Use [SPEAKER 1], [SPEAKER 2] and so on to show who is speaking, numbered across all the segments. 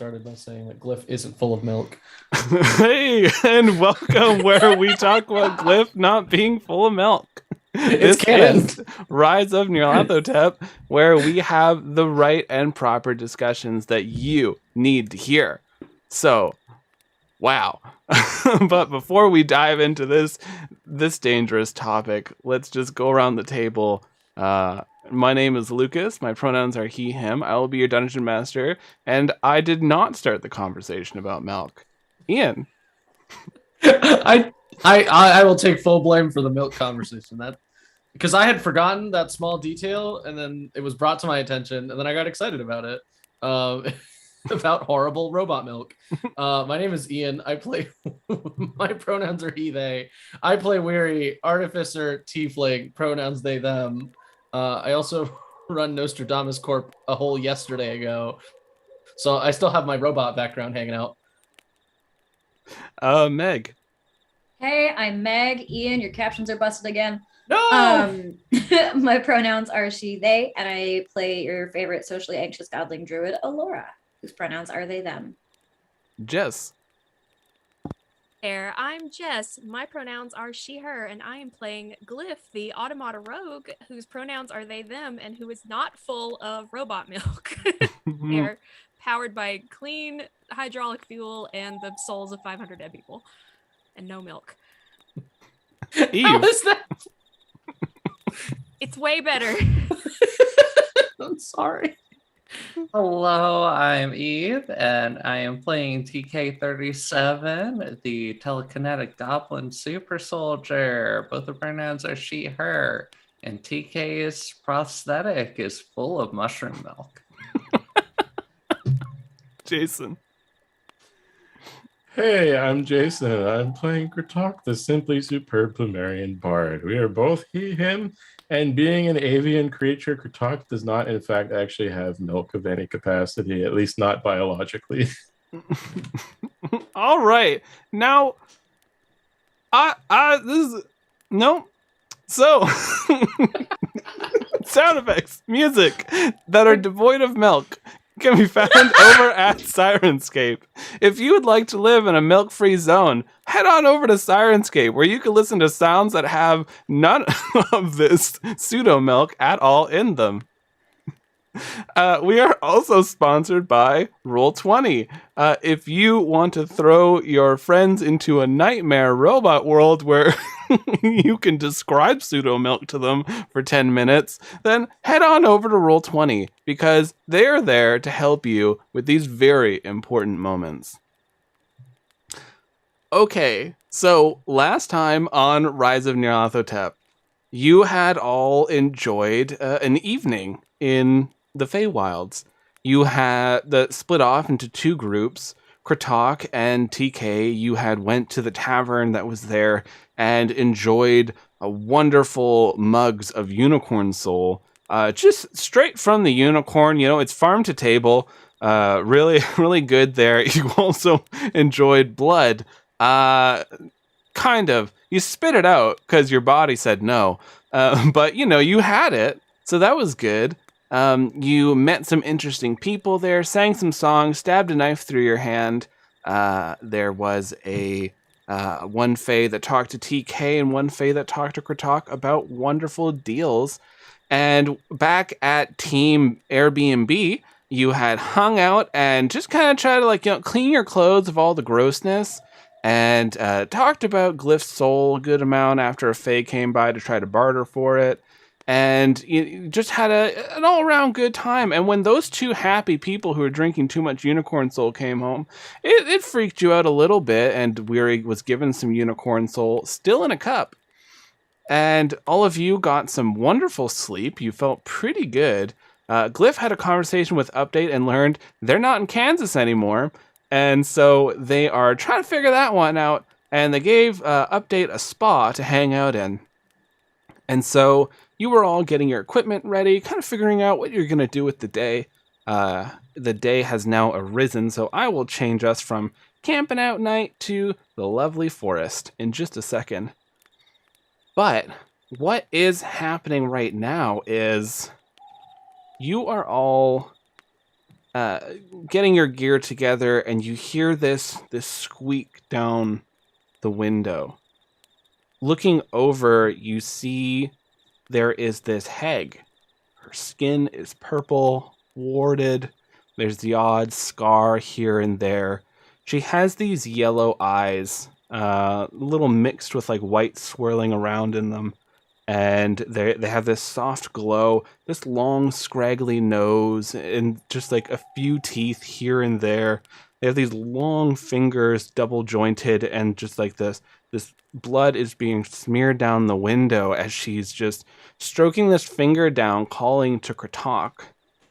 [SPEAKER 1] started by saying that Glyph isn't full of milk.
[SPEAKER 2] Hey, and welcome where we talk about Glyph not being full of milk.
[SPEAKER 1] It's
[SPEAKER 2] This
[SPEAKER 1] canon.
[SPEAKER 2] is Rise of Nyarlathotep, where we have the right and proper discussions that you need to hear. So, wow. But before we dive into this dangerous topic, let's just go around the table. My name is Lucas. My pronouns are he, him. I will be your dungeon master, and I did not start the conversation about milk. Ian.
[SPEAKER 1] I, I will take full blame for the milk conversation. That because I had forgotten that small detail, and then it was brought to my attention, and then I got excited about it. About horrible robot milk. My name is Ian. I play. My pronouns are he, they. I play Weary, Artificer, Tiefling. Pronouns they, them. I also run Nostradamus Corp a whole yesterday ago, so I still have my robot background hanging out.
[SPEAKER 2] Meg.
[SPEAKER 3] Hey, I'm Meg. Ian, your captions are busted again.
[SPEAKER 1] No.
[SPEAKER 3] My pronouns are she, they, and I play your favorite socially anxious godling druid, Alora, whose pronouns are they, them.
[SPEAKER 2] Jess.
[SPEAKER 4] There, I'm Jess. My pronouns are she, her, and I am playing Glyph, the automata rogue, whose pronouns are they, them, and who is not full of robot milk. They're powered by clean hydraulic fuel and the souls of 500 dead people, and no milk.
[SPEAKER 2] Eve.
[SPEAKER 1] How is that?
[SPEAKER 4] It's way better.
[SPEAKER 1] I'm sorry.
[SPEAKER 5] Hello, I'm Eve, and I am playing TK37, the telekinetic goblin super soldier. Both the pronouns are she, her, and TK's prosthetic is full of mushroom milk.
[SPEAKER 2] Jason.
[SPEAKER 6] Hey, I'm Jason. I'm playing Kratok, the simply superb Plumerian bard. We are both he, him, and being an avian creature, Kratok does not, in fact, actually have milk of any capacity, at least not biologically.
[SPEAKER 2] All right. Now, this is, no. So, sound effects, music that are devoid of milk can be found over at Sirenscape. If you would like to live in a milk-free zone, head on over to Sirenscape, where you can listen to sounds that have none of this pseudo-milk at all in them. We are also sponsored by Roll20. If you want to throw your friends into a nightmare robot world where you can describe pseudo milk to them for 10 minutes, then head on over to Roll20 because they're there to help you with these very important moments. Okay, so last time on Rise of Nyarlathotep, you had all enjoyed an evening in the Feywilds. You had split off into two groups. Kratok and TK, you had went to the tavern that was there and enjoyed a wonderful mugs of unicorn soul. Just straight from the unicorn, it's farm to table. Really, really good there. You also enjoyed blood. Kind of. You spit it out because your body said no. But, you had it. So that was good. You met some interesting people there, sang some songs, stabbed a knife through your hand. There was a one Fae that talked to TK and one Fae that talked to Kratok about wonderful deals. And back at Team Airbnb, you had hung out and just kind of tried to clean your clothes of all the grossness and talked about Glyph's soul a good amount after a Fae came by to try to barter for it. And you just had an all-around good time. And when those two happy people who were drinking too much unicorn soul came home, it freaked you out a little bit. And Weary was given some unicorn soul, still in a cup. And all of you got some wonderful sleep. You felt pretty good. Glyph had a conversation with Update and learned they're not in Kansas anymore. And so they are trying to figure that one out. And they gave Update a spa to hang out in. And so you were all getting your equipment ready, kind of figuring out what you're going to do with the day. The day has now arisen, so I will change us from camping out night to the lovely forest in just a second. But what is happening right now is you are all uh, getting your gear together, and you hear this squeak down the window. Looking over, you see there is this hag. Her skin is purple, warded. There's the odd scar here and there. She has these yellow eyes, a little mixed with like white swirling around in them. And they have this soft glow, this long, scraggly nose, and just like a few teeth here and there. They have these long fingers, double jointed, and just like this blood is being smeared down the window as she's just stroking this finger down, calling to Kratok.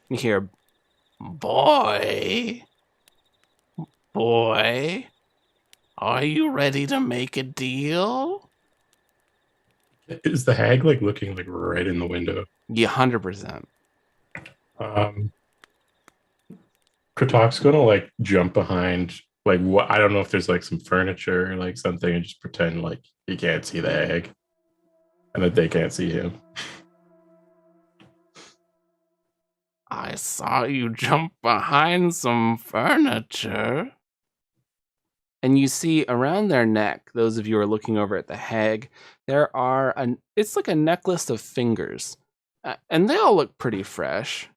[SPEAKER 2] You hear, boy, are you ready to make a deal?
[SPEAKER 6] Is the hag like looking like right in the window?
[SPEAKER 2] Yeah, 100%.
[SPEAKER 6] Kratok's gonna like jump behind like what I don't know if there's like some furniture or like something and just pretend like he can't see the hag and that they can't see him.
[SPEAKER 2] I saw you jump behind some furniture. And you see around their neck, those of you who are looking over at the hag, it's like a necklace of fingers. And they all look pretty fresh.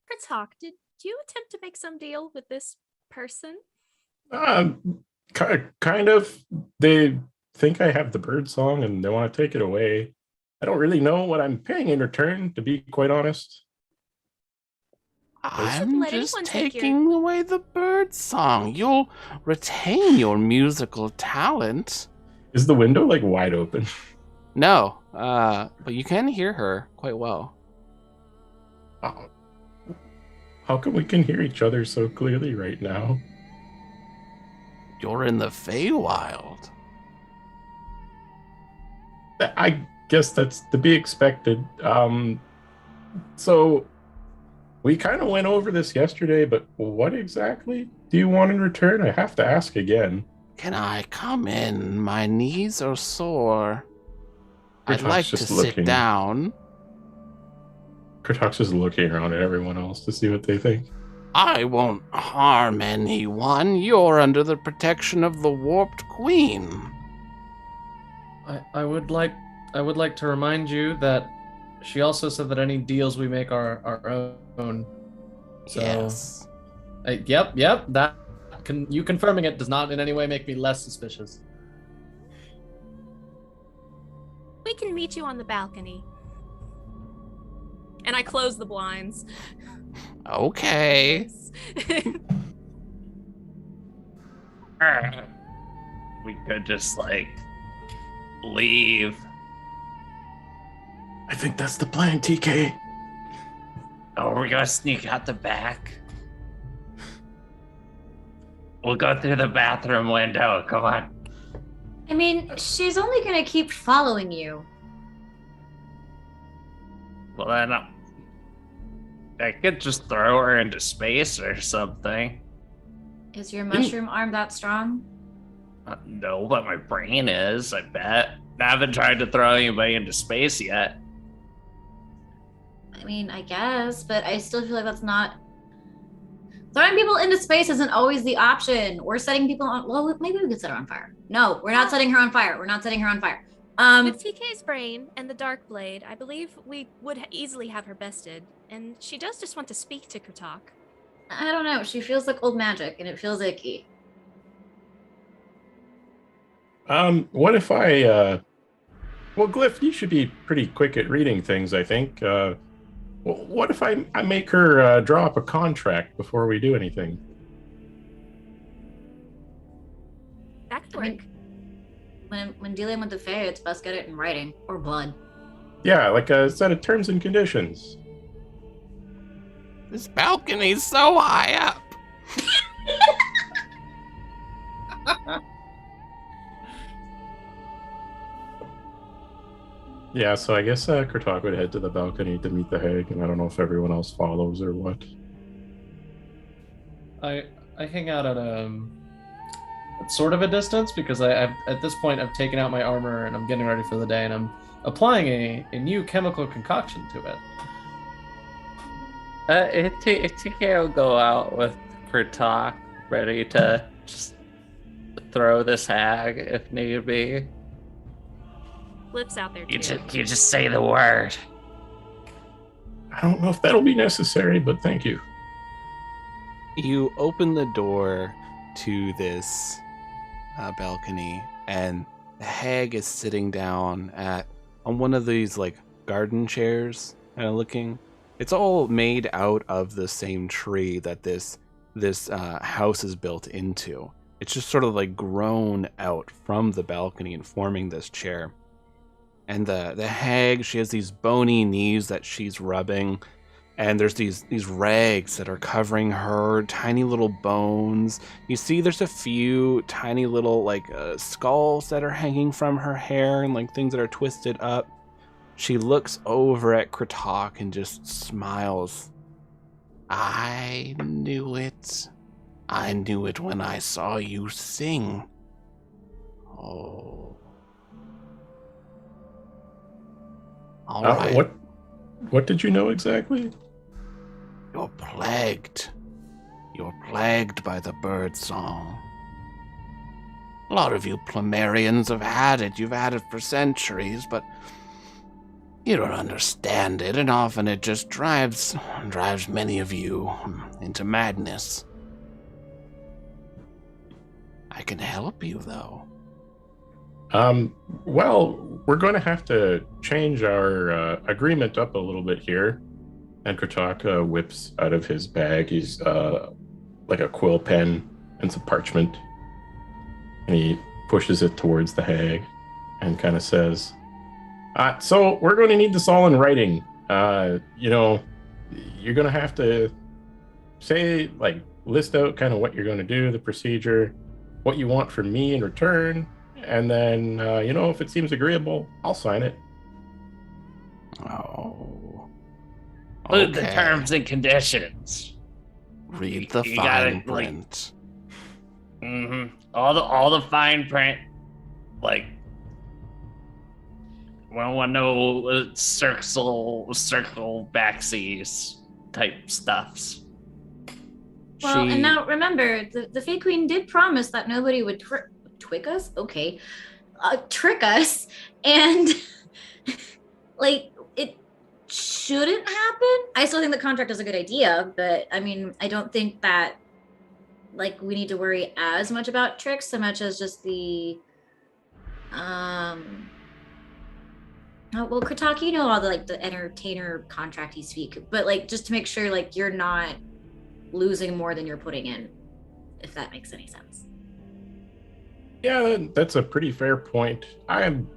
[SPEAKER 4] Kratok, did you attempt to make some deal with this person?
[SPEAKER 6] Kind of. They think I have the bird song and they want to take it away. I don't really know what I'm paying in return, to be quite honest.
[SPEAKER 2] I'm just taking away the bird song. You'll retain your musical talent.
[SPEAKER 6] Is the window like wide open?
[SPEAKER 2] No, but you can hear her quite well.
[SPEAKER 6] How come we can hear each other so clearly right now?
[SPEAKER 2] You're in the Feywild.
[SPEAKER 6] I guess that's to be expected. So we kind of went over this yesterday, but what exactly do you want in return? I have to ask again.
[SPEAKER 2] Can I come in? My knees are sore. I'd like to sit down.
[SPEAKER 6] Kratok's just looking around at everyone else to see what they think.
[SPEAKER 2] I won't harm anyone. You're under the protection of the Warped Queen.
[SPEAKER 1] I would like to remind you that she also said that any deals we make are our own. So,
[SPEAKER 2] yes.
[SPEAKER 1] Yep. That you confirming it does not in any way make me less suspicious.
[SPEAKER 4] We can meet you on the balcony. And I close the blinds.
[SPEAKER 2] Okay.
[SPEAKER 5] We could just like leave.
[SPEAKER 6] I think that's the plan, TK.
[SPEAKER 5] Oh, we're gonna sneak out the back. We'll go through the bathroom window. Come on.
[SPEAKER 3] I mean, she's only gonna keep following you.
[SPEAKER 5] Well, then I could just throw her into space or something.
[SPEAKER 3] Is your mushroom arm that strong?
[SPEAKER 5] No, but my brain is, I bet. I haven't tried to throw anybody into space yet.
[SPEAKER 3] I mean, I guess, but I still feel like that's not... Throwing people into space isn't always the option. We're setting people on... Well, maybe we could set her on fire. No, we're not setting her on fire. We're not setting her on fire.
[SPEAKER 4] With TK's brain and the Dark Blade, I believe we would easily have her bested. And she does just want to speak to Kratok.
[SPEAKER 3] I don't know. She feels like old magic, and it feels icky.
[SPEAKER 6] What if I... Well, Glyph, you should be pretty quick at reading things, I think. Well, what if I make her draw up a contract before we do anything?
[SPEAKER 4] That could work.
[SPEAKER 3] When dealing with the Fae, it's best get it in writing or blood.
[SPEAKER 6] Yeah, like a set of terms and conditions.
[SPEAKER 2] This balcony's so high up.
[SPEAKER 6] Yeah, so I guess Kratok would head to the balcony to meet the hag, and I don't know if everyone else follows or what.
[SPEAKER 1] I hang out at sort of a distance because I've at this point I've taken out my armor and I'm getting ready for the day, and I'm applying a new chemical concoction to it.
[SPEAKER 5] TK will go out with Kritok, ready to just throw this hag if need be.
[SPEAKER 4] Glyph's out there too.
[SPEAKER 5] You just say the word.
[SPEAKER 6] I don't know if that'll be necessary, but thank you.
[SPEAKER 2] You open the door to this balcony, and the hag is sitting down on one of these like garden chairs, kind of looking. It's all made out of the same tree that this house is built into. It's just sort of like grown out from the balcony and forming this chair. And the hag, she has these bony knees that she's rubbing, and there's these rags that are covering her, tiny little bones. You see there's a few tiny little like skulls that are hanging from her hair and like things that are twisted up. She looks over at Kritok and just smiles. I knew it. I knew it when I saw you sing. Oh. All right.
[SPEAKER 6] What did you know exactly?
[SPEAKER 2] You're plagued. You're plagued by the bird song. A lot of you Plumerians have had it. You've had it for centuries, but you don't understand it, and often it just drives many of you into madness. I can help you, though.
[SPEAKER 6] Well, we're going to have to change our agreement up a little bit here. And Kritok whips out of his bag, he's like a quill pen and some parchment. And he pushes it towards the hag and kind of says, so we're going to need this all in writing. You're going to have to say, like, list out kind of what you're going to do, the procedure, what you want from me in return. And then, if it seems agreeable, I'll sign it.
[SPEAKER 2] Oh.
[SPEAKER 5] Look at the terms and conditions.
[SPEAKER 2] Read the
[SPEAKER 5] You
[SPEAKER 2] fine
[SPEAKER 5] gotta,
[SPEAKER 2] print.
[SPEAKER 5] All the fine print, like, we don't want no circle backsies type stuffs.
[SPEAKER 3] Well, and now remember, the Fey Queen did promise that nobody would trick us, and like it shouldn't happen. I still think the contract is a good idea, but I mean, I don't think that like we need to worry as much about tricks so much as just the well, Kritak, you know all the entertainer contracty speak, but like just to make sure like you're not losing more than you're putting in, if that makes any sense.
[SPEAKER 6] Yeah, that's a pretty fair point. I'm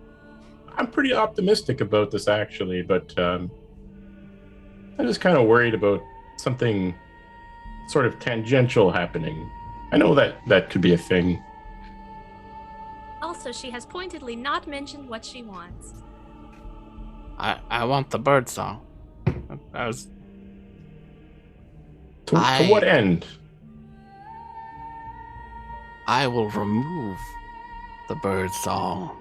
[SPEAKER 6] pretty optimistic about this actually, but I'm just kind of worried about something sort of tangential happening. I know that could be a thing.
[SPEAKER 4] Also, she has pointedly not mentioned what she wants.
[SPEAKER 2] I want the bird song. I was.
[SPEAKER 6] To what end?
[SPEAKER 2] I will remove the bird song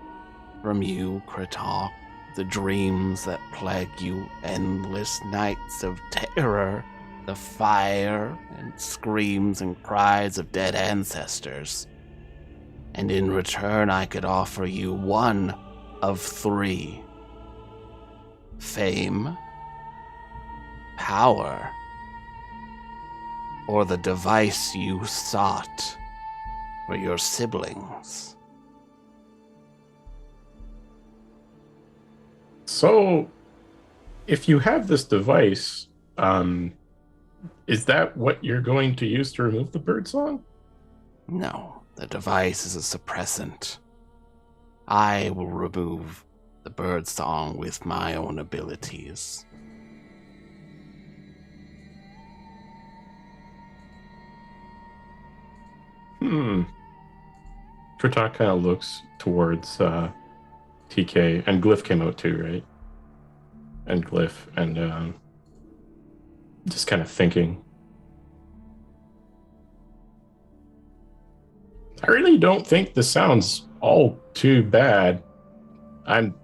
[SPEAKER 2] from you, Kritok. The dreams that plague you, endless nights of terror, the fire and screams and cries of dead ancestors. And in return, I could offer you one of three: fame, power, or the device you sought for your siblings.
[SPEAKER 6] So, if you have this device, is that what you're going to use to remove the bird song?
[SPEAKER 2] No, the device is a suppressant. I will remove the bird song with my own abilities.
[SPEAKER 6] Kritok kind of looks towards TK, and Glyph came out too, right? And Glyph, and just kind of thinking. I really don't think this sounds all too bad. I'm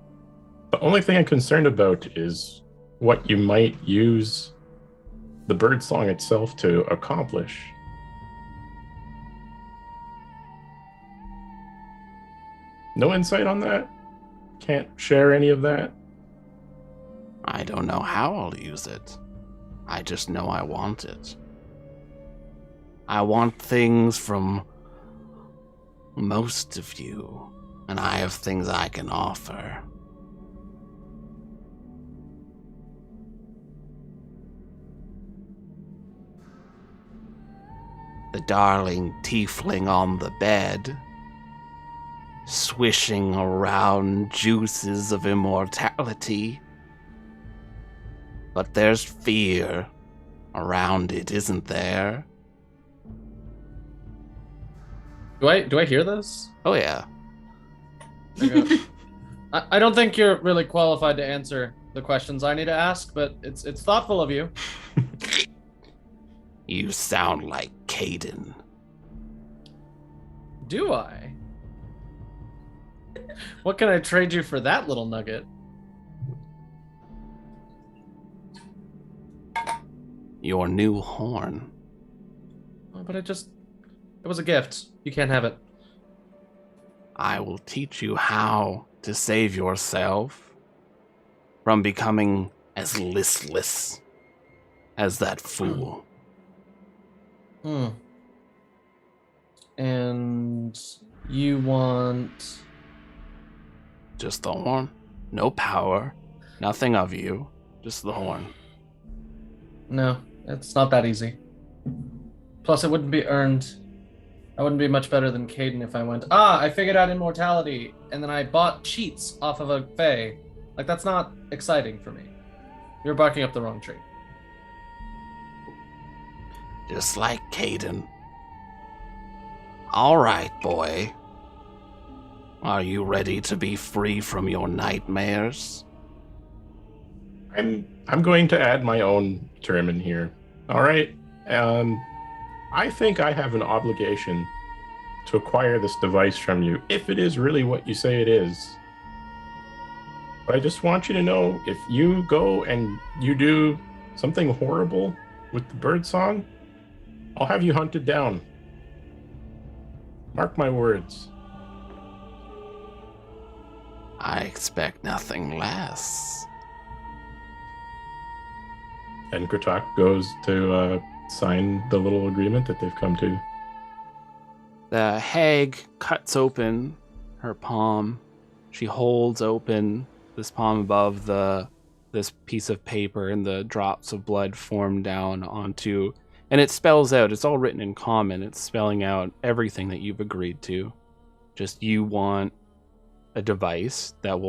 [SPEAKER 6] The only thing I'm concerned about is what you might use the bird song itself to accomplish. No insight on that? Can't share any of that?
[SPEAKER 2] I don't know how I'll use it. I just know I want it. I want things from most of you, and I have things I can offer. The darling tiefling on the bed, swishing around juices of immortality. But there's fear around it, isn't there?
[SPEAKER 1] Do I hear this?
[SPEAKER 2] Oh yeah.
[SPEAKER 1] Okay. I don't think you're really qualified to answer the questions I need to ask, but it's thoughtful of you.
[SPEAKER 2] You sound like Caden.
[SPEAKER 1] Do I? What can I trade you for that little nugget?
[SPEAKER 2] Your new horn.
[SPEAKER 1] Oh, but it was a gift. You can't have it.
[SPEAKER 2] I will teach you how to save yourself from becoming as listless as that fool.
[SPEAKER 1] And you want...
[SPEAKER 2] Just the horn. No power. Nothing of you. Just the horn.
[SPEAKER 1] No, it's not that easy. Plus, it wouldn't be earned. I wouldn't be much better than Caden if I went, I figured out immortality, and then I bought cheats off of a fae. Like, that's not exciting for me. You're barking up the wrong tree.
[SPEAKER 2] Just like Caden. All right, boy. Are you ready to be free from your nightmares?
[SPEAKER 6] I'm going to add my own term in here. All right. I think I have an obligation to acquire this device from you, if it is really what you say it is. But I just want you to know, if you go and you do something horrible with the bird song, I'll have you hunted down. Mark my words.
[SPEAKER 2] I expect nothing less.
[SPEAKER 6] And Kratok goes to sign the little agreement that they've come to.
[SPEAKER 2] The hag cuts open her palm. She holds open this palm above this piece of paper, and the drops of blood form down onto, and it spells out, it's all written in common, it's spelling out everything that you've agreed to. Just you want a device that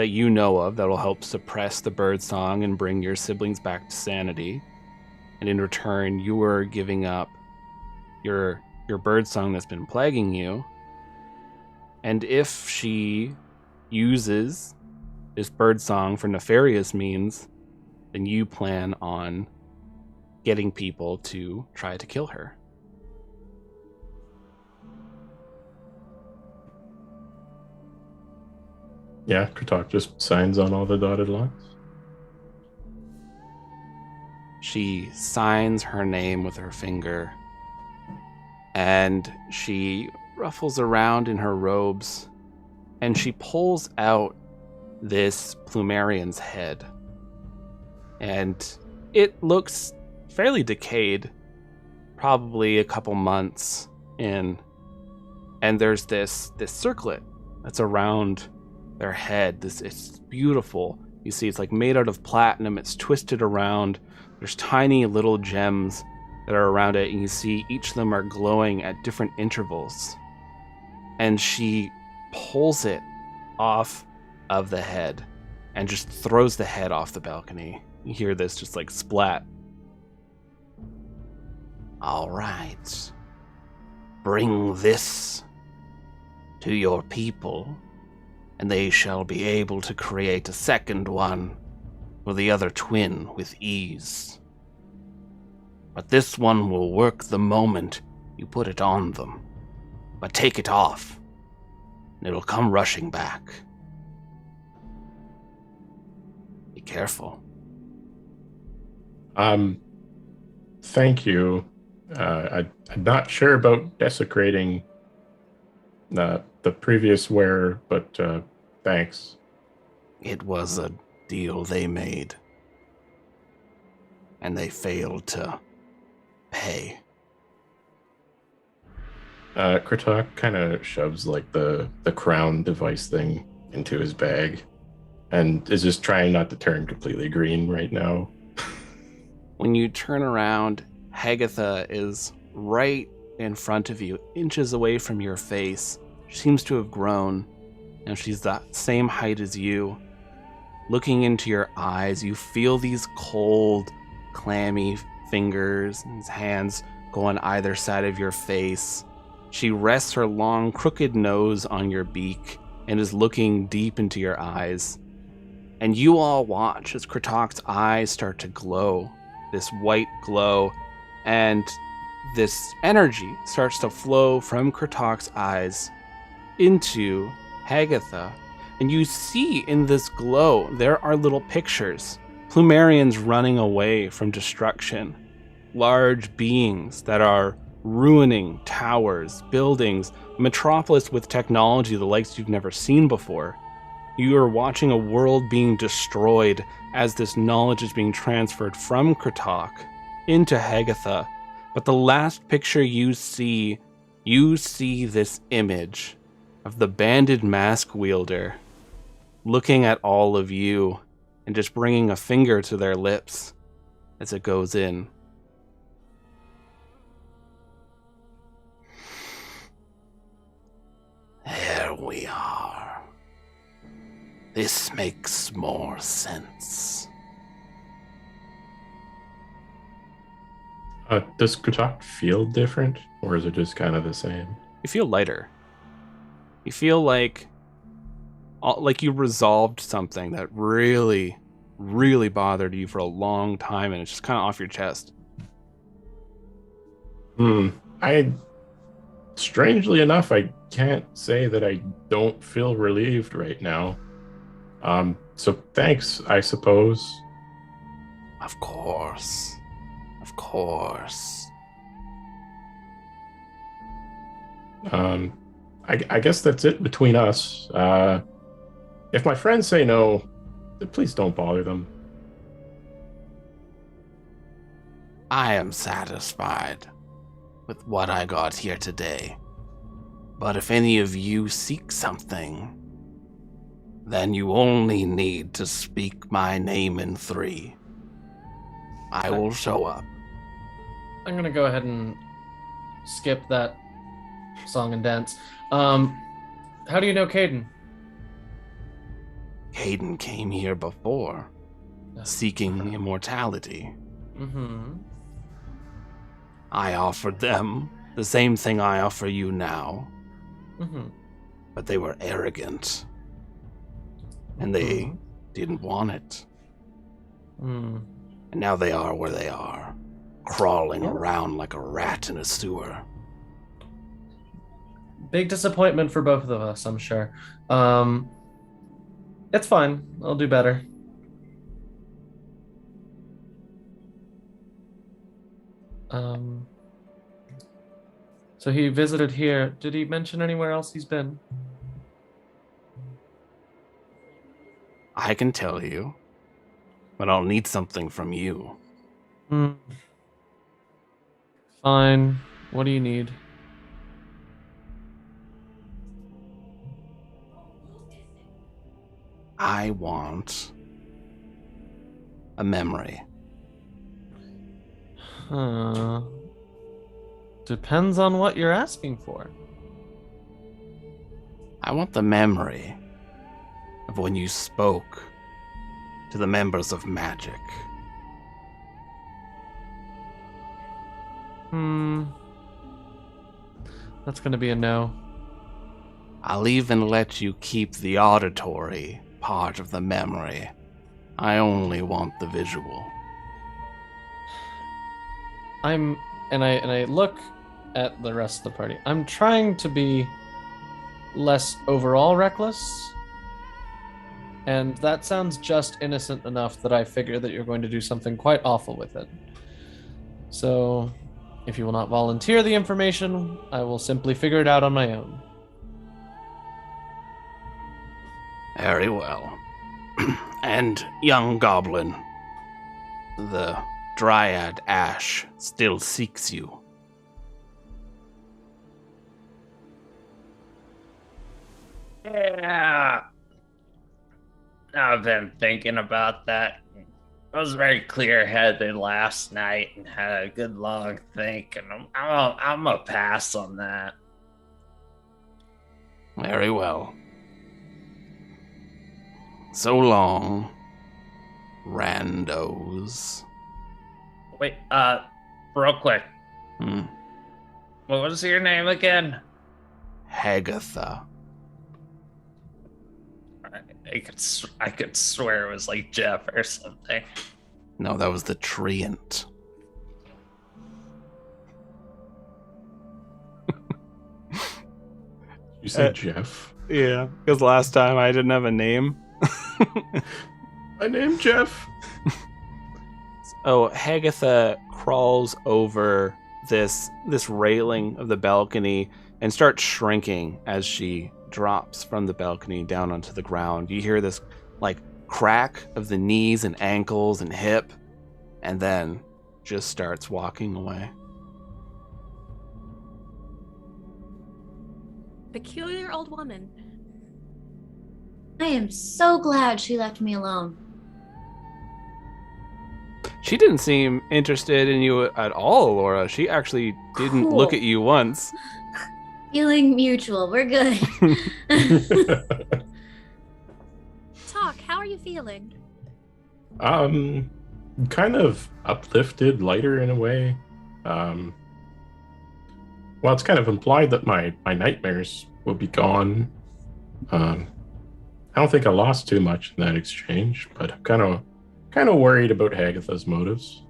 [SPEAKER 2] you know of that will help suppress the bird song and bring your siblings back to sanity. And in return, you are giving up your bird song that's been plaguing you. And if she uses this bird song for nefarious means, then you plan on getting people to try to kill her.
[SPEAKER 6] Yeah, Kratok just signs on all the dotted lines.
[SPEAKER 2] She signs her name with her finger, and she ruffles around in her robes, and she pulls out this Plumerian's head. And it looks fairly decayed, probably a couple months in. And there's this circlet that's around their head. It's beautiful. You see, it's like made out of platinum. It's twisted around. There's tiny little gems that are around it, and you see each of them are glowing at different intervals. And she pulls it off of the head and just throws the head off the balcony. You hear this just like splat. All right. Bring this to your people, and they shall be able to create a second one for the other twin with ease. But this one will work the moment you put it on them. But take it off, and it'll come rushing back. careful.
[SPEAKER 6] Thank you. I'm not sure about desecrating the previous wearer, but thanks.
[SPEAKER 2] It was a deal they made, and they failed to pay.
[SPEAKER 6] Kritok kind of shoves like the crown device thing into his bag and is just trying not to turn completely green right now.
[SPEAKER 2] When you turn around, Hagatha is right in front of you, inches away from your face. She seems to have grown, and she's the same height as you. Looking into your eyes, you feel these cold, clammy fingers and hands go on either side of your face. She rests her long, crooked nose on your beak and is looking deep into your eyes. And you all watch as Kratok's eyes start to glow, this white glow, and this energy starts to flow from Kratok's eyes into Hagatha. And you see in this glow, there are little pictures. Plumerians running away from destruction. Large beings that are ruining towers, buildings, a metropolis with technology the likes you've never seen before. You are watching a world being destroyed as this knowledge is being transferred from Kratok into Hagatha. But the last picture you see this image of the banded mask wielder looking at all of you and just bringing a finger to their lips as it goes in. There we are. This makes more sense.
[SPEAKER 6] Does Kratok feel different, or is it just kind of the same?
[SPEAKER 2] You feel lighter. You feel like you resolved something that really, really bothered you for a long time, and it's just kind of off your chest.
[SPEAKER 6] Strangely enough, I can't say that I don't feel relieved right now. So thanks, I suppose.
[SPEAKER 2] Of course. Of course.
[SPEAKER 6] I guess that's it between us. If my friends say no, then please don't bother them.
[SPEAKER 2] I am satisfied with what I got here today. But if any of you seek something, then you only need to speak my name in 3. I will show up.
[SPEAKER 1] I'm gonna go ahead and skip that song and dance. How do you know Caden?
[SPEAKER 2] Caden came here before, seeking immortality.
[SPEAKER 1] Mm-hmm.
[SPEAKER 2] I offered them the same thing I offer you now.
[SPEAKER 1] Mm-hmm.
[SPEAKER 2] But they were arrogant. And they didn't want it.
[SPEAKER 1] Mm.
[SPEAKER 2] And now they are where they are, crawling around like a rat in a sewer.
[SPEAKER 1] Big disappointment for both of us, I'm sure. It's fine. I'll do better. So he visited here. Did he mention anywhere else he's been?
[SPEAKER 2] I can tell you, but I'll need something from you.
[SPEAKER 1] Fine. What do you need?
[SPEAKER 2] I want a memory.
[SPEAKER 1] Depends on what you're asking for.
[SPEAKER 2] I want the memory of when you spoke to the members of magic.
[SPEAKER 1] That's gonna be a no.
[SPEAKER 2] I'll even let you keep the auditory part of the memory. I only want the visual.
[SPEAKER 1] And I look at the rest of the party. I'm trying to be less overall reckless And that sounds just innocent enough that I figure that you're going to do something quite awful with it. So, if you will not volunteer the information, I will simply figure it out on my own.
[SPEAKER 2] Very well. And young goblin, the dryad Ash still seeks you.
[SPEAKER 5] Yeah. I've been thinking about that. I was very clear-headed last night and had a good long think, and I'm a pass on that.
[SPEAKER 2] Very well. So long, Randos.
[SPEAKER 5] Wait, real quick,
[SPEAKER 2] Hmm.
[SPEAKER 5] what was your name again?
[SPEAKER 2] Hagatha.
[SPEAKER 5] I could swear it was like Jeff or something.
[SPEAKER 2] No, that was the treant.
[SPEAKER 6] You said Jeff?
[SPEAKER 2] Yeah, because last time I didn't have a name.
[SPEAKER 6] My name Jeff.
[SPEAKER 2] Oh, Hagatha crawls over this railing of the balcony and starts shrinking as she drops from the balcony down onto the ground. You hear this like crack of the knees and ankles and hip, and then just starts walking away.
[SPEAKER 4] Peculiar old woman.
[SPEAKER 3] I am so glad she left me alone.
[SPEAKER 2] She didn't seem interested in you at all, Laura. She actually didn't
[SPEAKER 3] Cool.
[SPEAKER 2] look at you once.
[SPEAKER 3] Feeling mutual. We're good.
[SPEAKER 4] Talk, how are you feeling?
[SPEAKER 6] Kind of uplifted, lighter in a way. Well, it's kind of implied that my nightmares will be gone. I don't think I lost too much in that exchange, but I'm kind of worried about Hagatha's motives.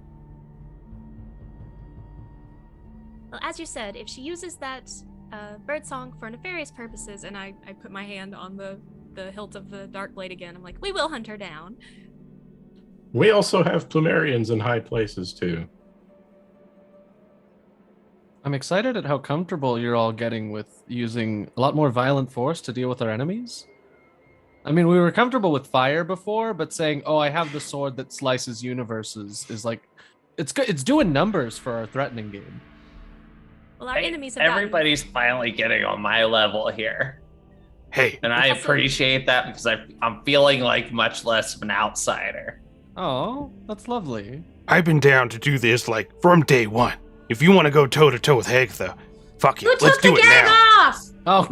[SPEAKER 4] Well, as you said, if she uses that bird song for nefarious purposes, and I put my hand on the hilt of the dark blade again, I'm like, we will hunt her down.
[SPEAKER 6] We also have Plumerians in high places too.
[SPEAKER 1] I'm excited at how comfortable you're all getting with using a lot more violent force to deal with our enemies. I mean, we were comfortable with fire before, but saying, "Oh, I have the sword that slices universes," is like, it's doing numbers for our threatening game.
[SPEAKER 4] Well, our enemies have gotten...
[SPEAKER 5] Everybody's finally getting on my level here.
[SPEAKER 2] Hey,
[SPEAKER 5] And I appreciate that because I'm feeling like much less of an outsider.
[SPEAKER 1] Oh, that's lovely.
[SPEAKER 2] I've been down to do this like from day one. If you want to go toe to toe with Hagatha, fuck
[SPEAKER 3] Who
[SPEAKER 2] it, let's
[SPEAKER 3] took the
[SPEAKER 2] do it
[SPEAKER 3] gag
[SPEAKER 2] now.
[SPEAKER 3] off?
[SPEAKER 1] Oh,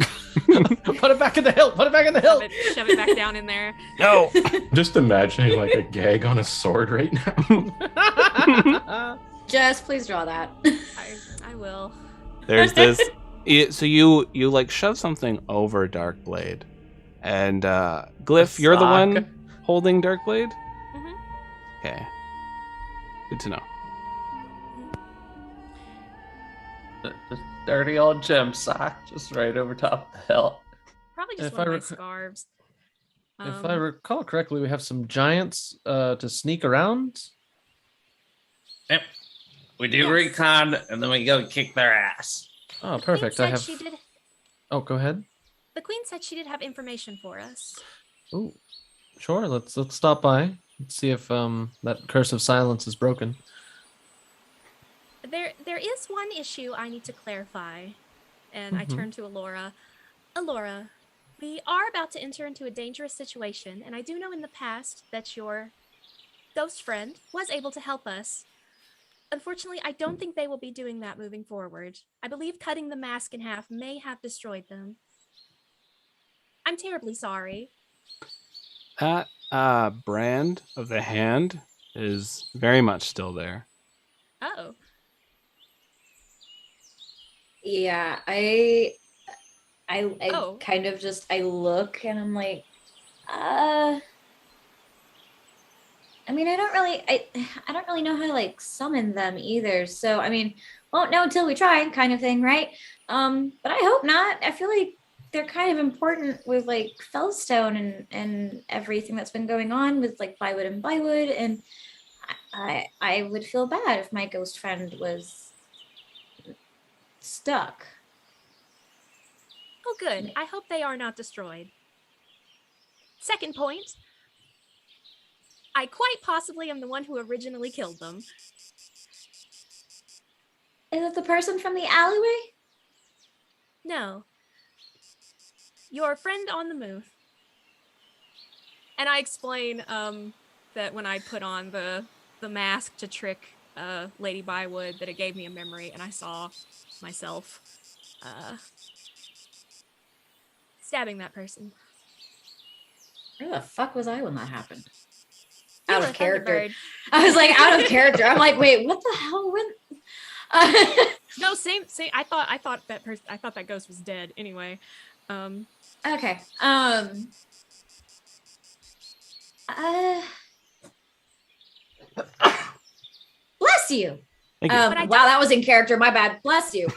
[SPEAKER 1] put it back in the hilt. Put it back in the hilt.
[SPEAKER 4] Shove it back down in there.
[SPEAKER 2] No.
[SPEAKER 6] Just imagining like a gag on a sword right now.
[SPEAKER 3] Jess, please draw that.
[SPEAKER 4] I will.
[SPEAKER 2] There's this. So you like shove something over Darkblade, and Glyph, you're the one holding Darkblade.
[SPEAKER 4] Mhm.
[SPEAKER 2] Okay. Good to know.
[SPEAKER 5] The dirty old gem sock just right over top of the hilt.
[SPEAKER 4] Probably just
[SPEAKER 1] If
[SPEAKER 4] one
[SPEAKER 1] I
[SPEAKER 4] of my
[SPEAKER 1] rec-
[SPEAKER 4] scarves.
[SPEAKER 1] If I recall correctly, we have some giants to sneak around.
[SPEAKER 5] Yep. We do
[SPEAKER 4] Yes.
[SPEAKER 5] recon and then we go kick their ass.
[SPEAKER 1] Oh,
[SPEAKER 4] The queen
[SPEAKER 1] perfect.
[SPEAKER 4] said
[SPEAKER 1] I have.
[SPEAKER 4] she did.
[SPEAKER 1] Oh, go ahead.
[SPEAKER 4] The queen said she did have information for us.
[SPEAKER 1] Oh, sure. Let's stop by. Let's see if that curse of silence is broken.
[SPEAKER 4] There is one issue I need to clarify, and I
[SPEAKER 1] Mhm.
[SPEAKER 4] turn to Alora. Alora, we are about to enter into a dangerous situation, and I do know in the past that your ghost friend was able to help us. Unfortunately, I don't think they will be doing that moving forward. I believe cutting the mask in half may have destroyed them. I'm terribly sorry.
[SPEAKER 2] That brand of the hand is very much still there.
[SPEAKER 4] Oh,
[SPEAKER 3] Yeah, I
[SPEAKER 4] Oh.
[SPEAKER 3] kind of just I look and I'm like, I mean, I don't really know how to like summon them either. So I mean, won't know until we try, kind of thing, right? But I hope not. I feel like they're kind of important with like Fellstone and everything that's been going on with like Bywood and Bywood, and I would feel bad if my ghost friend was stuck.
[SPEAKER 4] Oh, good. I hope they are not destroyed. Second point, I quite possibly am the one who originally killed them.
[SPEAKER 3] Is it the person from the alleyway?
[SPEAKER 4] No. Your friend on the move. And I explain that when I put on the mask to trick Lady Bywood, that it gave me a memory, and I saw myself stabbing that person.
[SPEAKER 3] Where the fuck was I when that happened?
[SPEAKER 4] You
[SPEAKER 3] Out
[SPEAKER 4] were
[SPEAKER 3] of
[SPEAKER 4] a
[SPEAKER 3] character.
[SPEAKER 4] Thunderbird.
[SPEAKER 3] I was like out of character. I'm like, wait, what the hell? When?
[SPEAKER 4] No, same. I thought that ghost was dead anyway.
[SPEAKER 3] Okay. Bless you.
[SPEAKER 2] Thank you.
[SPEAKER 4] But I
[SPEAKER 3] Wow, that was in character. My bad. Bless you.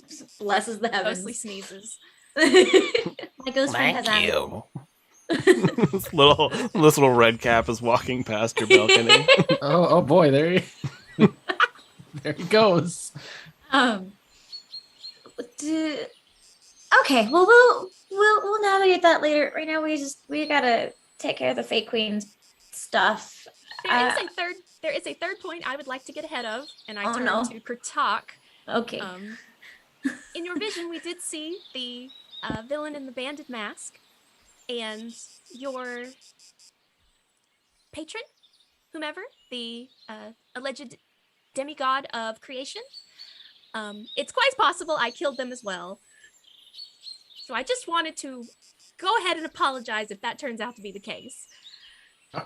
[SPEAKER 3] Just blesses the heavens.
[SPEAKER 4] Mostly sneezes.
[SPEAKER 3] My ghost friend has
[SPEAKER 2] Thank
[SPEAKER 3] added.
[SPEAKER 2] you. this little red cap is walking past your balcony.
[SPEAKER 1] Oh boy, there he goes.
[SPEAKER 3] Okay, well we'll navigate that later. Right now we gotta take care of the Fate Queen's stuff.
[SPEAKER 4] There is a third point I would like to get ahead of, and I
[SPEAKER 3] Oh,
[SPEAKER 4] turn
[SPEAKER 3] no.
[SPEAKER 4] to Kratok.
[SPEAKER 3] Okay.
[SPEAKER 4] In your vision, we did see the villain in the banded mask, and your patron, whomever, the alleged demigod of creation. It's quite possible I killed them as well. So I just wanted to go ahead and apologize if that turns out to be the case.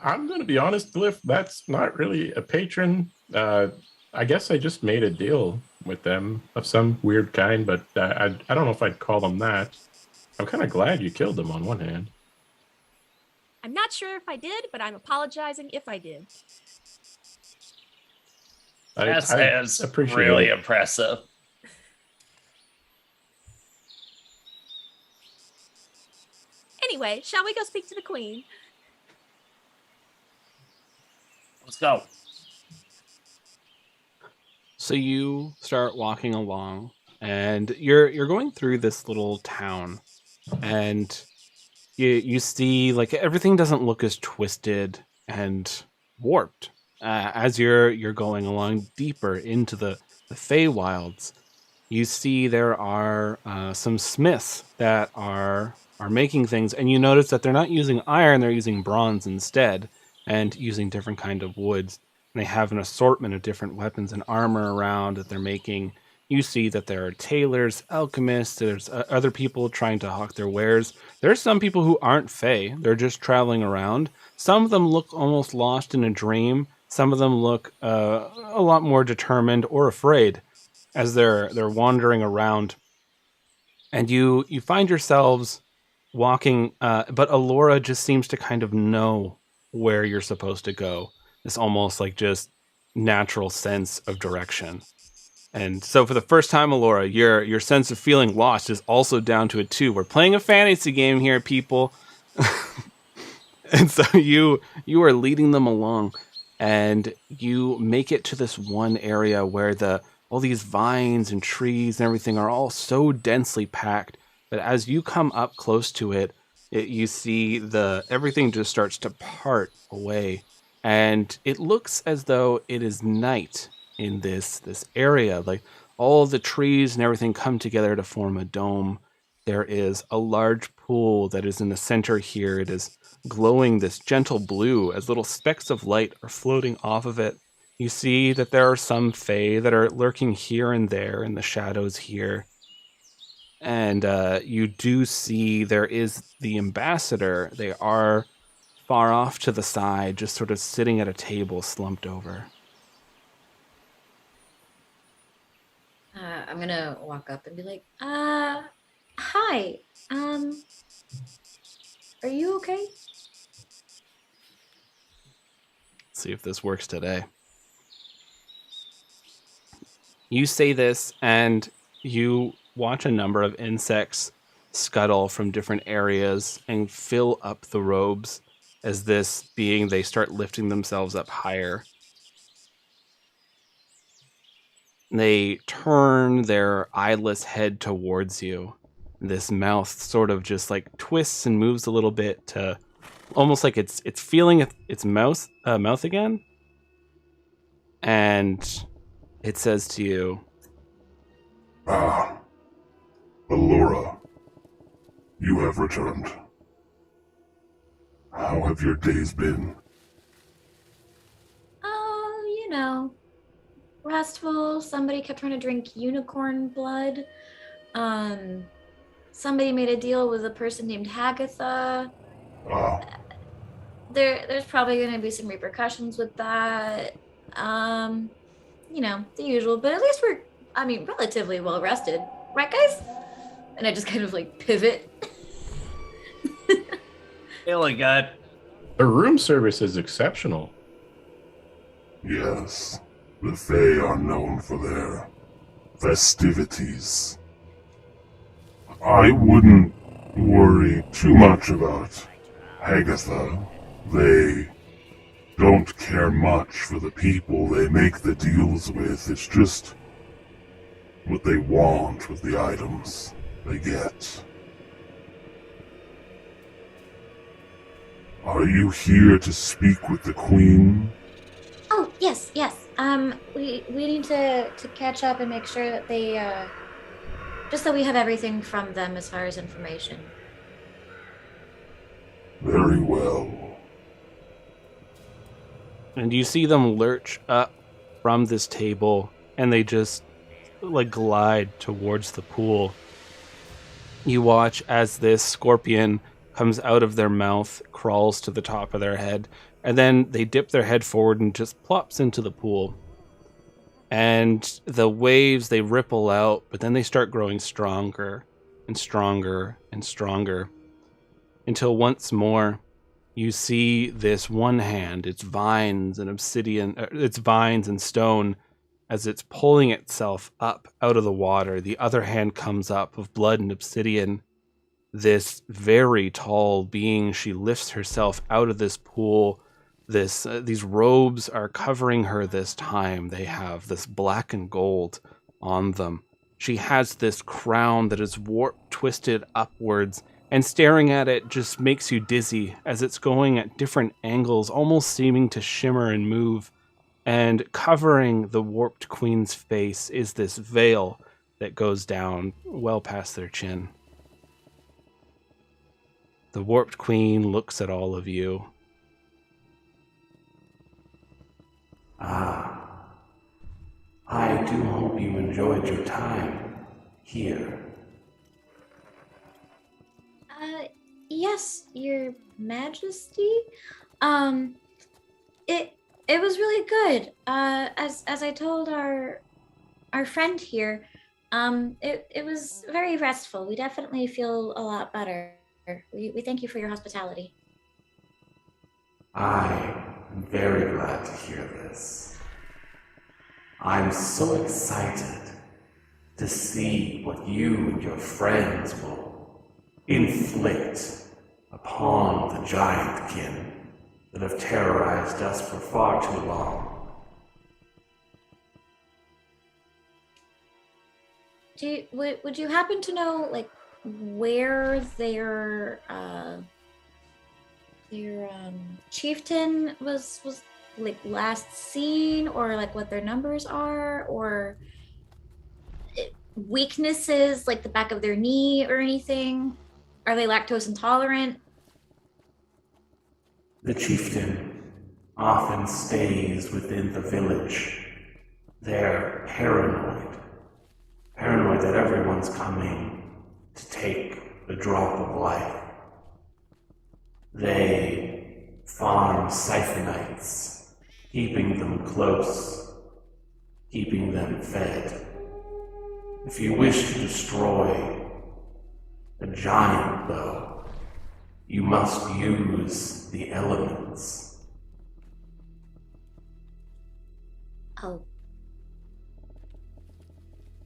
[SPEAKER 6] I'm going to be honest, Glyph, that's not really a patron. I guess I just made a deal with them of some weird kind, but I don't know if I'd call them that. I'm kind of glad you killed them on one hand.
[SPEAKER 4] I'm not sure if I did, but I'm apologizing if I did.
[SPEAKER 5] That is
[SPEAKER 6] appreciate
[SPEAKER 5] really
[SPEAKER 6] it.
[SPEAKER 5] impressive.
[SPEAKER 4] Anyway, shall we go speak to the queen?
[SPEAKER 5] Let's go.
[SPEAKER 2] So you start walking along, and you're going through this little town, and you see like everything doesn't look as twisted and warped as you're going along deeper into the Feywilds. You see there are some smiths that are making things, and you notice that they're not using iron; they're using bronze instead, and using different kind of woods. And they have an assortment of different weapons and armor around that they're making. You see that there are tailors, alchemists, there's other people trying to hawk their wares. There's some people who aren't Fey, they're just traveling around. Some of them look almost lost in a dream. Some of them look a lot more determined or afraid as they're wandering around. And you find yourselves walking, but Alora just seems to kind of know where you're supposed to go. This almost like just natural sense of direction. And so for the first time, Alora, your sense of feeling lost is also down to a 2. We're playing a fantasy game here, people. And so you are leading them along, and you make it to this one area where all these vines and trees and everything are all so densely packed that as you come up close to it, you see everything just starts to part away. And it looks as though it is night in this area. Like all the trees and everything come together to form a dome. There is a large pool that is in the center here. It is glowing this gentle blue as little specks of light are floating off of it. You see that there are some Fae that are lurking here and there in the shadows here. And you do see there is the ambassador. They are far off to the side, just sort of sitting at a table slumped over.
[SPEAKER 3] I'm gonna walk up and be like, hi. Are you okay?
[SPEAKER 2] See if this works today. You say this, and you watch a number of insects scuttle from different areas and fill up the robes as this being, they start lifting themselves up higher. They turn their eyeless head towards you. This mouth sort of just like twists and moves a little bit to almost like it's feeling its mouth again. And it says to you,
[SPEAKER 7] "Ah, Allura, you have returned. How have your days been?"
[SPEAKER 3] Oh, restful. Somebody kept trying to drink unicorn blood. Somebody made a deal with a person named Hagatha.
[SPEAKER 7] Ah,
[SPEAKER 3] There's probably going to be some repercussions with that. The usual, but at least we're, relatively well rested, right, guys? And I just kind of like pivot.
[SPEAKER 5] Feeling good.
[SPEAKER 6] The room service is exceptional.
[SPEAKER 7] yes. The Fae are known for their festivities. I wouldn't worry too much about Hagatha. They don't care much for the people they make the deals with. It's just what they want with the items they get. Are you here to speak with the Queen?
[SPEAKER 3] Oh, yes. We need to catch up and make sure that they, just so we have everything from them as far as information.
[SPEAKER 7] Very well.
[SPEAKER 2] and you see them lurch up from this table, and they just like glide towards the pool. You watch as this scorpion comes out of their mouth, crawls to the top of their head, and then they dip their head forward and just plops into the pool. And the waves, they ripple out, but then they start growing stronger and stronger and stronger until once more you see this one hand, its vines and obsidian, its vines and stone, as it's pulling itself up out of the water. The other hand comes up of blood and obsidian. This very tall being, she lifts herself out of this pool. These robes are covering her this time. They have this black and gold on them. She has this crown that is warped, twisted upwards, and staring at it just makes you dizzy as it's going at different angles, almost seeming to shimmer and move. And covering the warped queen's face is this veil that goes down well past their chin. The warped queen looks at all of you.
[SPEAKER 8] Ah, I do hope you enjoyed your time here.
[SPEAKER 3] Yes, Your Majesty. It was really good. As I told our friend here, it was very restful. We definitely feel a lot better. We thank you for your hospitality.
[SPEAKER 8] I am very glad to hear this. I'm so excited to see what you and your friends will inflict upon the giant kin that have terrorized us for far too long.
[SPEAKER 3] Would you happen to know like where their chieftain was like last seen, or like what their numbers are, or weaknesses like the back of their knee or anything? Are they lactose intolerant?
[SPEAKER 8] The chieftain often stays within the village. They're paranoid that everyone's coming to take the drop of life. They farm siphonites, keeping them close, keeping them fed. If you wish to destroy a giant, though, you must use the elements.
[SPEAKER 3] Oh.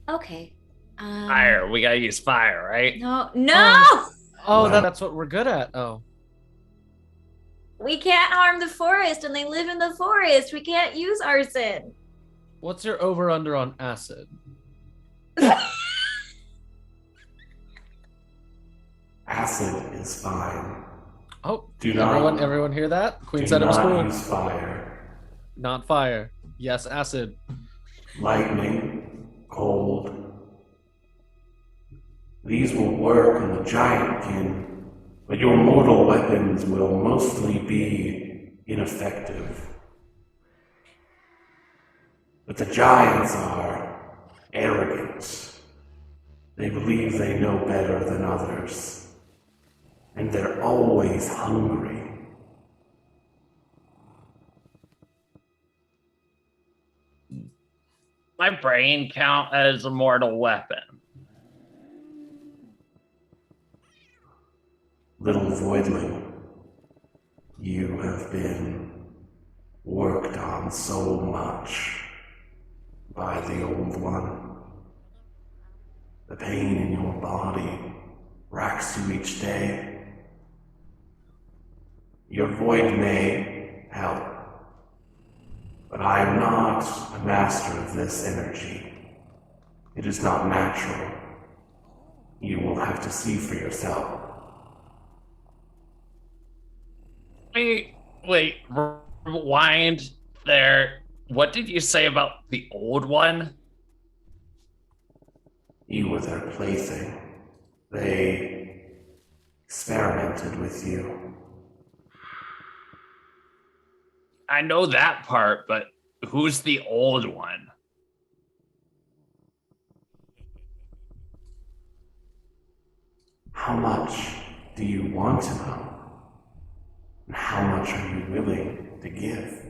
[SPEAKER 3] Okay.
[SPEAKER 5] Fire. We gotta use fire, right?
[SPEAKER 3] No.
[SPEAKER 1] Oh, that's what we're good at. Oh.
[SPEAKER 3] We can't harm the forest, and they live in the forest. We can't use arson.
[SPEAKER 1] What's your over-under on acid?
[SPEAKER 8] Acid is fine.
[SPEAKER 1] Oh,
[SPEAKER 8] Do not-
[SPEAKER 1] everyone hear that? Queen
[SPEAKER 8] Do
[SPEAKER 1] said it was
[SPEAKER 8] not
[SPEAKER 1] cool.
[SPEAKER 8] use fire.
[SPEAKER 1] Not fire. Yes, acid.
[SPEAKER 8] Lightning, cold. These will work on the giantkin, but your mortal weapons will mostly be ineffective. But the giants are arrogant. They believe they know better than others. And they're always hungry.
[SPEAKER 5] My brain count as a mortal weapon.
[SPEAKER 8] Little voidling, you have been worked on so much by the old one. The pain in your body racks you each day. Your void may help, but I am not a master of this energy. It is not natural. You will have to see for yourself.
[SPEAKER 5] Wait, rewind there. What did you say about the old one?
[SPEAKER 8] You were their plaything. They experimented with you.
[SPEAKER 5] I know that part, but who's the old one?
[SPEAKER 8] How much do you want to know? And how much are you willing to give?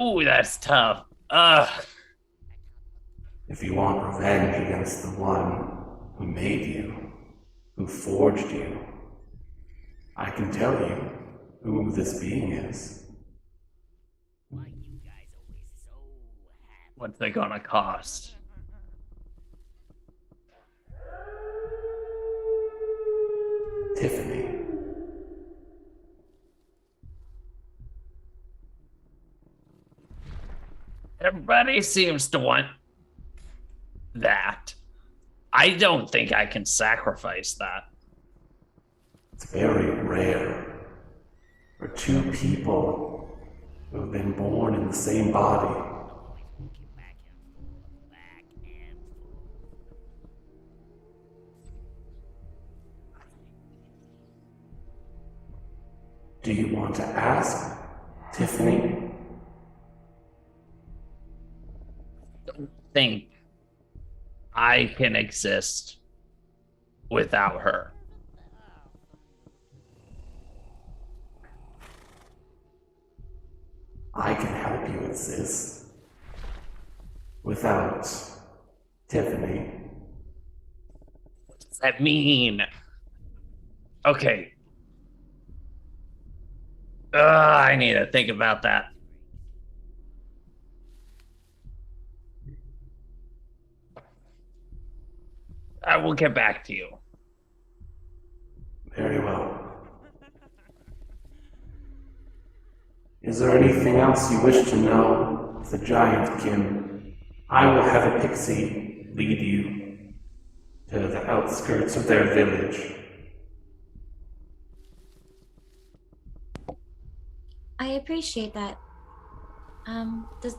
[SPEAKER 5] Ooh, that's tough. Ugh.
[SPEAKER 8] If you want revenge against the one who made you, who forged you, I can tell you who this being is.
[SPEAKER 5] What's it gonna cost?
[SPEAKER 8] Tiffany.
[SPEAKER 5] Everybody seems to want that. I don't think I can sacrifice that.
[SPEAKER 8] It's very rare for two people who have been born in the same body. Do you want to ask, Tiffany?
[SPEAKER 5] Don't think I can exist without her.
[SPEAKER 8] I can help you exist without Tiffany.
[SPEAKER 5] What does that mean? Okay. I need to think about that. I will get back to you.
[SPEAKER 8] Very well. Is there anything else you wish to know of the giantkin? I will have a pixie lead you to the outskirts of their village.
[SPEAKER 3] I appreciate that.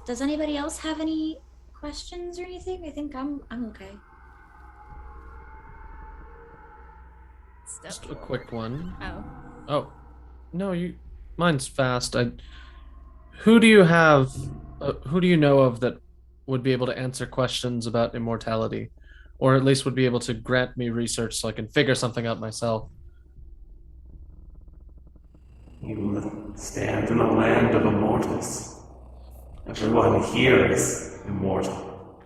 [SPEAKER 3] Does anybody else have any questions or anything? I think I'm okay.
[SPEAKER 1] Just a quick one.
[SPEAKER 4] Oh.
[SPEAKER 1] Oh, no, mine's fast. Who do you have? Who do you know of that would be able to answer questions about immortality, or at least would be able to grant me research so I can figure something out myself?
[SPEAKER 8] You stand in a land of immortals. Everyone here is immortal.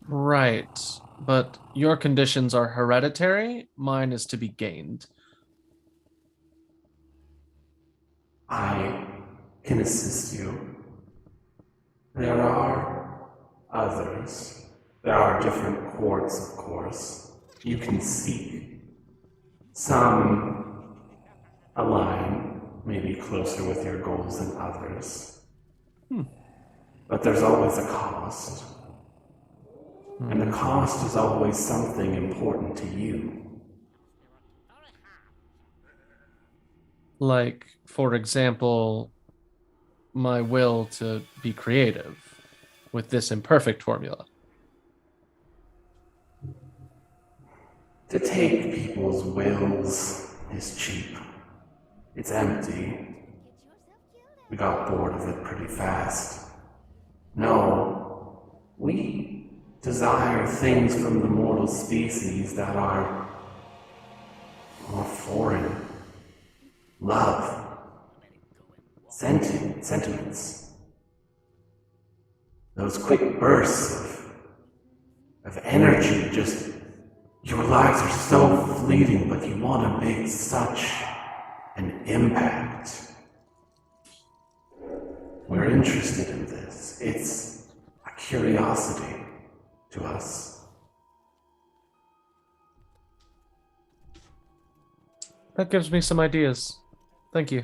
[SPEAKER 1] Right, but your conditions are hereditary. Mine is to be gained.
[SPEAKER 8] I can assist you. There are others. There are different courts, of course. You can seek. Some align, maybe closer with your goals than others. But there's always a cost. And the cost is always something important to you.
[SPEAKER 1] Like, for example, my will to be creative with this imperfect formula.
[SPEAKER 8] To take people's wills is cheap. It's empty. We got bored of it pretty fast. No, we desire things from the mortal species that are more foreign. Love. Sentiments. Those quick bursts of energy, just your lives are so fleeting, but you want to make such an impact. We're interested in this. It's a curiosity to us.
[SPEAKER 1] That gives me some ideas. Thank you.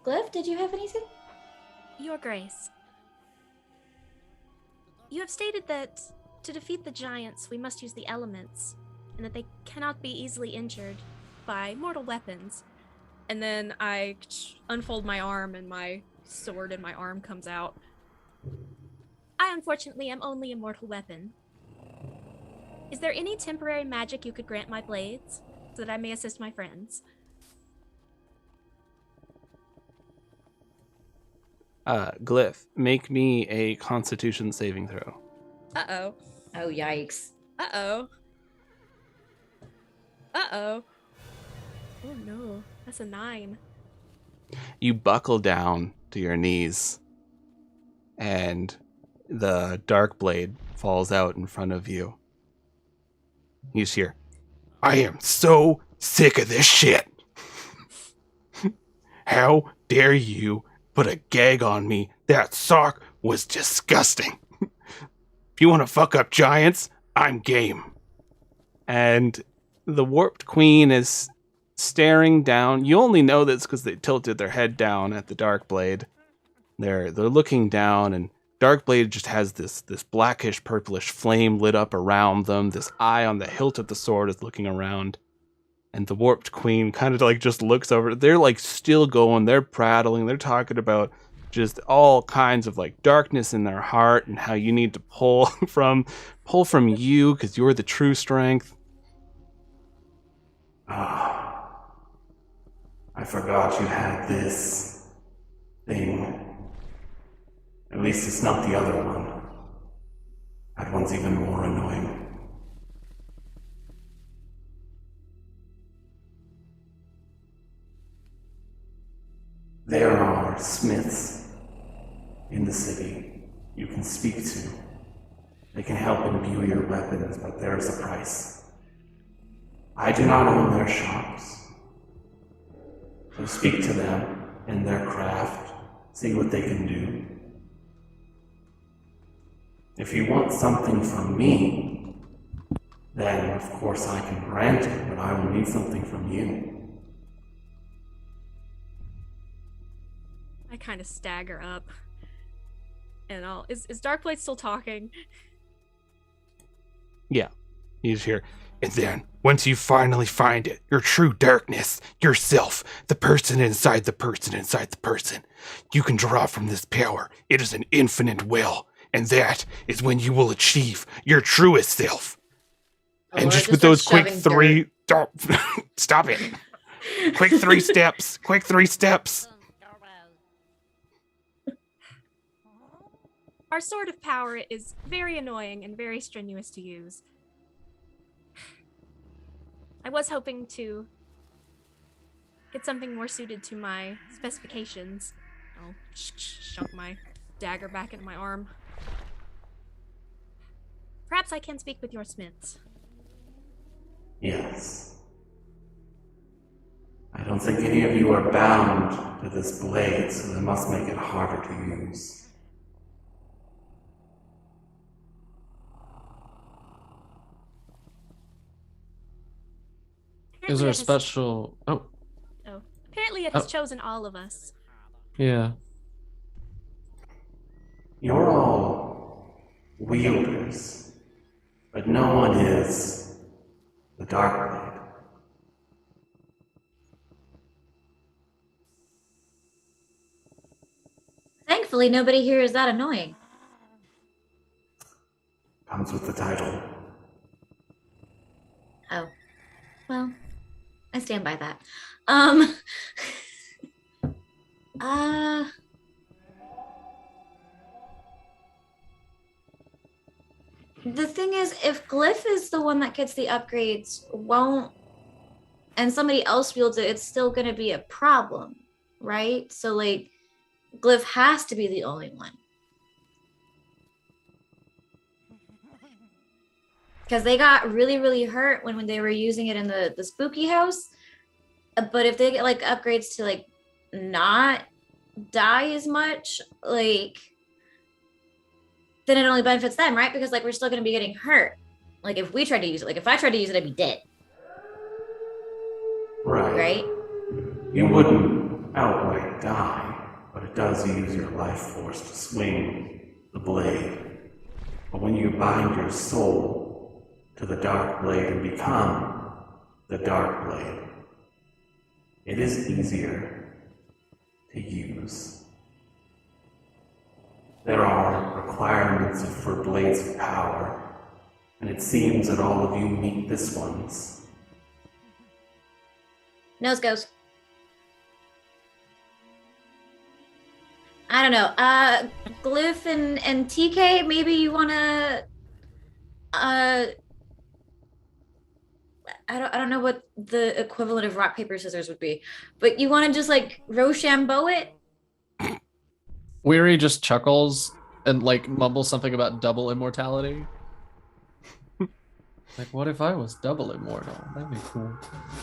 [SPEAKER 3] Glyph, did you have anything?
[SPEAKER 4] Your Grace. You have stated that to defeat the giants, we must use the elements, and that they cannot be easily injured by mortal weapons. And then I unfold my arm, and my sword in my arm comes out. I unfortunately am only a mortal weapon. Is there any temporary magic you could grant my blades, so that I may assist my friends?
[SPEAKER 2] Glyph, make me a Constitution saving throw.
[SPEAKER 4] Uh-oh.
[SPEAKER 3] Oh, yikes.
[SPEAKER 4] Uh-oh. Uh-oh. Oh no, that's a 9.
[SPEAKER 2] You buckle down to your knees, and the dark blade falls out in front of you. You just hear, "I am so sick of this shit. How dare you put a gag on me? That sock was disgusting. If you want to fuck up giants, I'm game." And the Warped Queen is staring down. You only know this because they tilted their head down at the Dark Blade. They're looking down, and Dark Blade just has this blackish purplish flame lit up around them. This eye on the hilt of the sword is looking around. And the Warped Queen kind of like just looks over. They're like still going. They're prattling. They're talking about just all kinds of like darkness in their heart and how you need to pull from you because you're the true strength.
[SPEAKER 8] Ah, I forgot you had this thing. At least it's not the other one. That one's even more annoying. There are smiths in the city you can speak to. They can help imbue your weapons, but there is a price. I do not own their shops. So speak to them in their craft, see what they can do. If you want something from me, then of course I can grant it, but I will need something from you.
[SPEAKER 4] I kind of stagger up. And is Darkblade still talking?
[SPEAKER 2] Yeah. You just hear, "And then, once you finally find it, your true darkness, yourself, the person inside the person inside the person, you can draw from this power. It is an infinite will, and that is when you will achieve your truest self." And
[SPEAKER 3] Laura
[SPEAKER 2] just with
[SPEAKER 3] starts
[SPEAKER 2] those quick
[SPEAKER 3] shoving
[SPEAKER 2] three... Don't, stop it. Quick 3 steps. Quick 3 steps.
[SPEAKER 4] Our sword of power is very annoying and very strenuous to use. I was hoping to get something more suited to my specifications. I'll shunk my dagger back into my arm. Perhaps I can speak with your smiths.
[SPEAKER 8] Yes. I don't think any of you are bound to this blade, so that must make it harder to use.
[SPEAKER 1] Is there a
[SPEAKER 4] Apparently it has-
[SPEAKER 1] special? Oh,
[SPEAKER 4] Oh, apparently it has chosen all of us.
[SPEAKER 1] yeah.
[SPEAKER 8] You're all wielders, but no one is the Darkblade.
[SPEAKER 3] Thankfully, nobody here is that annoying.
[SPEAKER 8] Comes with the title.
[SPEAKER 3] Oh, well, I stand by that. Uh, the thing is, if Glyph is the one that gets the upgrades, and somebody else wields it, it's still going to be a problem, right? So, like, Glyph has to be the only one. Because they got really, really hurt when they were using it in the spooky house. But if they get, like, upgrades to, like, not die as much, like, then it only benefits them, right? Because, like, we're still going to be getting hurt. Like, if we tried to use it, like, if I tried to use it, I'd be dead. Right?
[SPEAKER 8] You wouldn't outright die, but it does use your life force to swing the blade. But when you bind your soul to the dark blade and become the dark blade, it is easier to use. There are requirements for blades of power, and it seems that all of you meet this one's.
[SPEAKER 3] Nose goes. I don't know. Glyph and TK, maybe you wanna I don't know what the equivalent of rock, paper, scissors would be, but you wanna just like Rochambeau it?
[SPEAKER 1] Weary just chuckles and like mumbles something about double immortality. Like, what if I was double immortal? That'd be cool.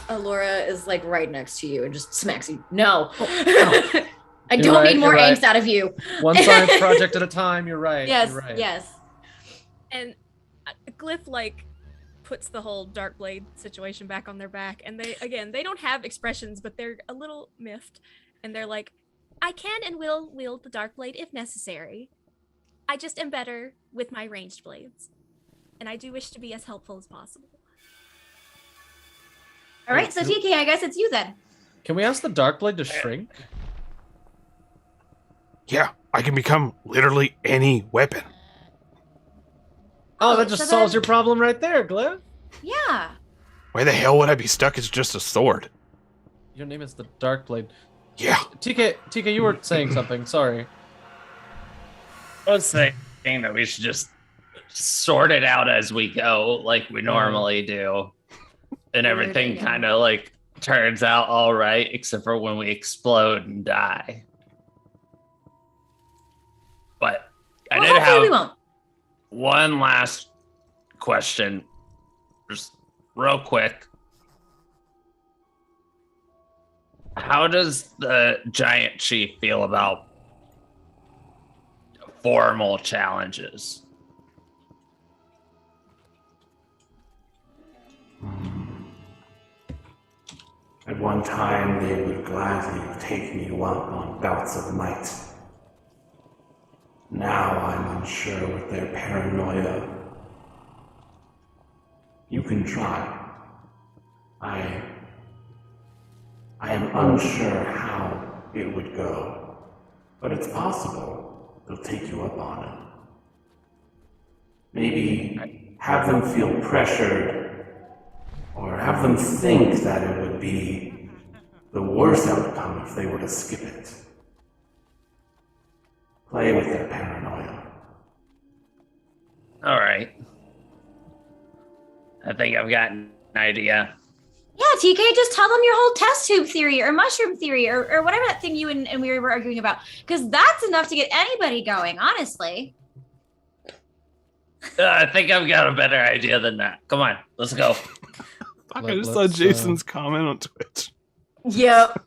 [SPEAKER 3] Alora is like right next to you and just smacks you. No.
[SPEAKER 1] Oh.
[SPEAKER 3] I don't need more
[SPEAKER 1] right.
[SPEAKER 3] angst out of you.
[SPEAKER 1] One science project at a time. You're right.
[SPEAKER 3] Yes,
[SPEAKER 1] You're right.
[SPEAKER 3] yes.
[SPEAKER 4] And Glyph like puts the whole dark blade situation back on their back, and they don't have expressions, but they're a little miffed, and they're like, I can and will wield the dark blade if necessary. I just am better with my ranged blades, and I do wish to be as helpful as possible.
[SPEAKER 3] All right, so TK, I guess it's you then.
[SPEAKER 1] Can we ask the dark blade to shrink?
[SPEAKER 2] Yeah, I can become literally any weapon.
[SPEAKER 1] Oh, that just
[SPEAKER 3] so
[SPEAKER 1] solves
[SPEAKER 3] then-
[SPEAKER 1] your problem right there, Glyph.
[SPEAKER 3] Yeah.
[SPEAKER 2] Why the hell would I be stuck as just a sword?
[SPEAKER 1] Your name is the dark blade.
[SPEAKER 2] Yeah.
[SPEAKER 1] TK, you were saying something. Sorry.
[SPEAKER 5] I was saying that we should just sort it out as we go, like we normally do. And everything kind of like turns out all right, except for when we explode and die. But I did
[SPEAKER 3] hopefully we
[SPEAKER 5] have
[SPEAKER 3] won't.
[SPEAKER 5] one last question, just real quick. How does the giant chief feel about formal challenges?
[SPEAKER 8] At one time, they would gladly have taken you up on bouts of might. Now I'm unsure with their paranoia. You can try. I am unsure how it would go, but it's possible they'll take you up on it. Maybe have them feel pressured, or have them think that it would be the worst outcome if they were to skip it. Play with their paranoia.
[SPEAKER 5] All right. I think I've got an idea.
[SPEAKER 3] Yeah, TK, just tell them your whole test tube theory or mushroom theory or whatever that thing you and we were arguing about. Because that's enough to get anybody going, honestly.
[SPEAKER 5] I think I've got a better idea than that. Come on, let's go.
[SPEAKER 2] Fuck, I just saw Jason's comment on Twitch.
[SPEAKER 3] Yep.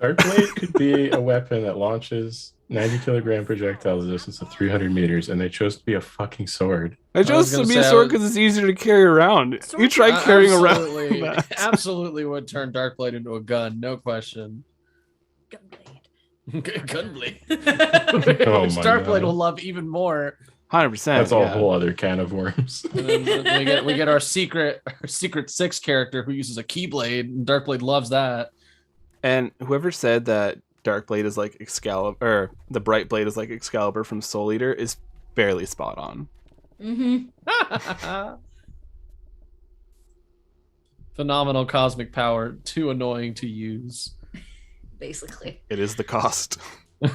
[SPEAKER 6] Darkblade could be a weapon that launches 90-kilogram projectile at a distance of 300 meters, and they chose to be a fucking sword.
[SPEAKER 2] I chose to be a sword because it's easier to carry around.
[SPEAKER 4] Sword-
[SPEAKER 2] You try carrying around
[SPEAKER 1] Absolutely,
[SPEAKER 2] that.
[SPEAKER 1] absolutely would turn Darkblade into a gun, no question.
[SPEAKER 4] Gunblade.
[SPEAKER 1] Gunblade.
[SPEAKER 6] Oh
[SPEAKER 1] Which
[SPEAKER 6] my
[SPEAKER 1] Darkblade
[SPEAKER 6] God.
[SPEAKER 1] will love even more.
[SPEAKER 2] 100%.
[SPEAKER 6] That's a
[SPEAKER 2] yeah.
[SPEAKER 6] whole other can of worms.
[SPEAKER 1] And then we get our secret 6 character who uses a keyblade, and Darkblade loves that.
[SPEAKER 2] And whoever said that Darkblade is like Excalibur, or the Bright Blade is like Excalibur from Soul Eater is barely spot on.
[SPEAKER 3] Mm-hmm.
[SPEAKER 1] Phenomenal cosmic power, too annoying to use.
[SPEAKER 3] Basically.
[SPEAKER 2] It is the cost.
[SPEAKER 1] It's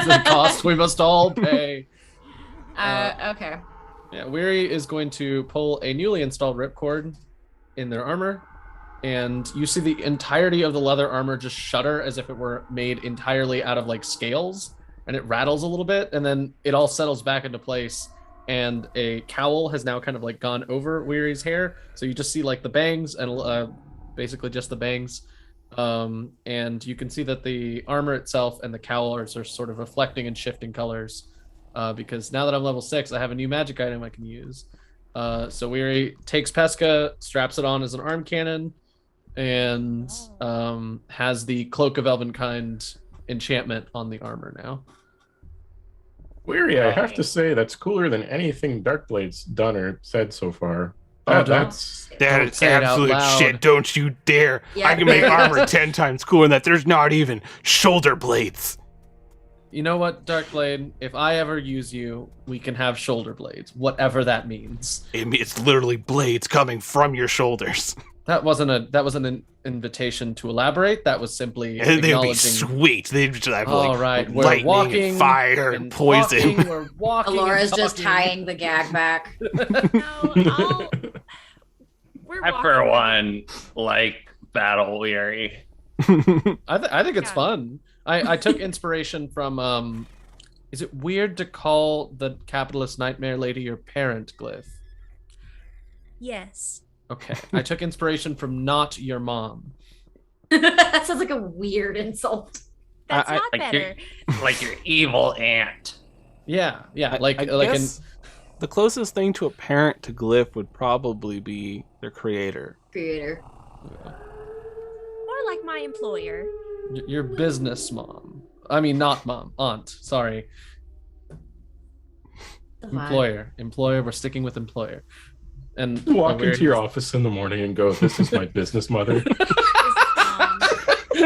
[SPEAKER 1] the cost we must all pay.
[SPEAKER 3] Okay.
[SPEAKER 1] Yeah, Weary is going to pull a newly installed ripcord in their armor, and you see the entirety of the leather armor just shudder as if it were made entirely out of like scales, and it rattles a little bit, and then it all settles back into place, and a cowl has now kind of like gone over Weary's hair, so you just see like the bangs and basically just the bangs, and you can see that the armor itself and the cowl are sort of reflecting and shifting colors, because now that I'm level 6, I have a new magic item I can use. So Weary takes Pesca, straps it on as an arm cannon, and has the Cloak of Elvenkind enchantment on the armor now.
[SPEAKER 6] Weary, I have to say, that's cooler than anything Darkblade's done or said so far.
[SPEAKER 1] Oh,
[SPEAKER 6] That's
[SPEAKER 2] That
[SPEAKER 1] Don't
[SPEAKER 2] is
[SPEAKER 1] say it out
[SPEAKER 2] absolute
[SPEAKER 1] loud.
[SPEAKER 2] shit. Don't you dare.
[SPEAKER 3] Yeah.
[SPEAKER 2] I can make armor 10 times cooler than that. There's not even shoulder blades.
[SPEAKER 1] You know what, Darkblade? If I ever use you, we can have shoulder blades, whatever that means.
[SPEAKER 2] It's literally blades coming from your shoulders.
[SPEAKER 1] That wasn't an invitation to elaborate. That was simply
[SPEAKER 2] They'd be
[SPEAKER 1] acknowledging.
[SPEAKER 2] sweet. They'd just have
[SPEAKER 1] All
[SPEAKER 2] like
[SPEAKER 1] right, we're
[SPEAKER 2] lightning
[SPEAKER 1] walking,
[SPEAKER 2] and fire and poison.
[SPEAKER 1] walking, we're walking.
[SPEAKER 3] Alora's
[SPEAKER 1] and
[SPEAKER 3] just
[SPEAKER 1] talking.
[SPEAKER 3] tying the gag back.
[SPEAKER 4] No, we're
[SPEAKER 5] I, for
[SPEAKER 4] walking.
[SPEAKER 5] one, like battle weary.
[SPEAKER 1] I think it's
[SPEAKER 4] Yeah.
[SPEAKER 1] fun. I took inspiration from. Is it weird to call the capitalist nightmare lady your parent, Glyph?
[SPEAKER 4] Yes.
[SPEAKER 1] Okay, I took inspiration from not your mom.
[SPEAKER 3] That sounds like a weird insult.
[SPEAKER 4] That's
[SPEAKER 2] I-
[SPEAKER 4] not
[SPEAKER 5] like
[SPEAKER 4] better.
[SPEAKER 5] Like your evil aunt.
[SPEAKER 1] Yeah,
[SPEAKER 2] I
[SPEAKER 1] like
[SPEAKER 2] guess the closest thing to a parent to Glyph would probably be their creator.
[SPEAKER 3] Creator.
[SPEAKER 4] More like my employer.
[SPEAKER 1] your business mom. I mean, not mom, aunt. Sorry,
[SPEAKER 3] The vibe.
[SPEAKER 1] employer. We're sticking with employer. And
[SPEAKER 6] walk
[SPEAKER 1] we're-
[SPEAKER 6] into your office in the morning and go, "This is my business mother."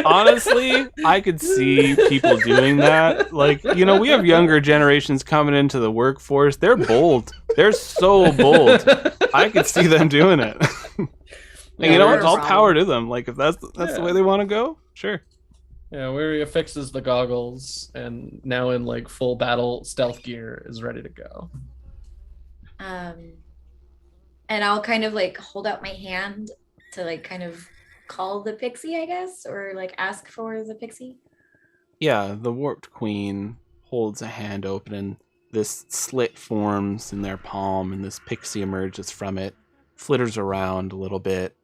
[SPEAKER 2] Honestly, I could see people doing that. Like, you know, we have younger generations coming into the workforce. They're bold. They're so bold. I could see them doing it. And you know what?
[SPEAKER 3] we're
[SPEAKER 2] All
[SPEAKER 3] wrong.
[SPEAKER 2] power to them. Like, if that's the way they want to go, sure.
[SPEAKER 1] Yeah, Weary affixes the goggles and now in like full battle stealth gear is ready to go.
[SPEAKER 3] And I'll kind of like hold out my hand to like kind of call the pixie, I guess, or like ask for the pixie.
[SPEAKER 2] Yeah, the Warped Queen holds a hand open and this slit forms in their palm and this pixie emerges from it, flitters around a little bit,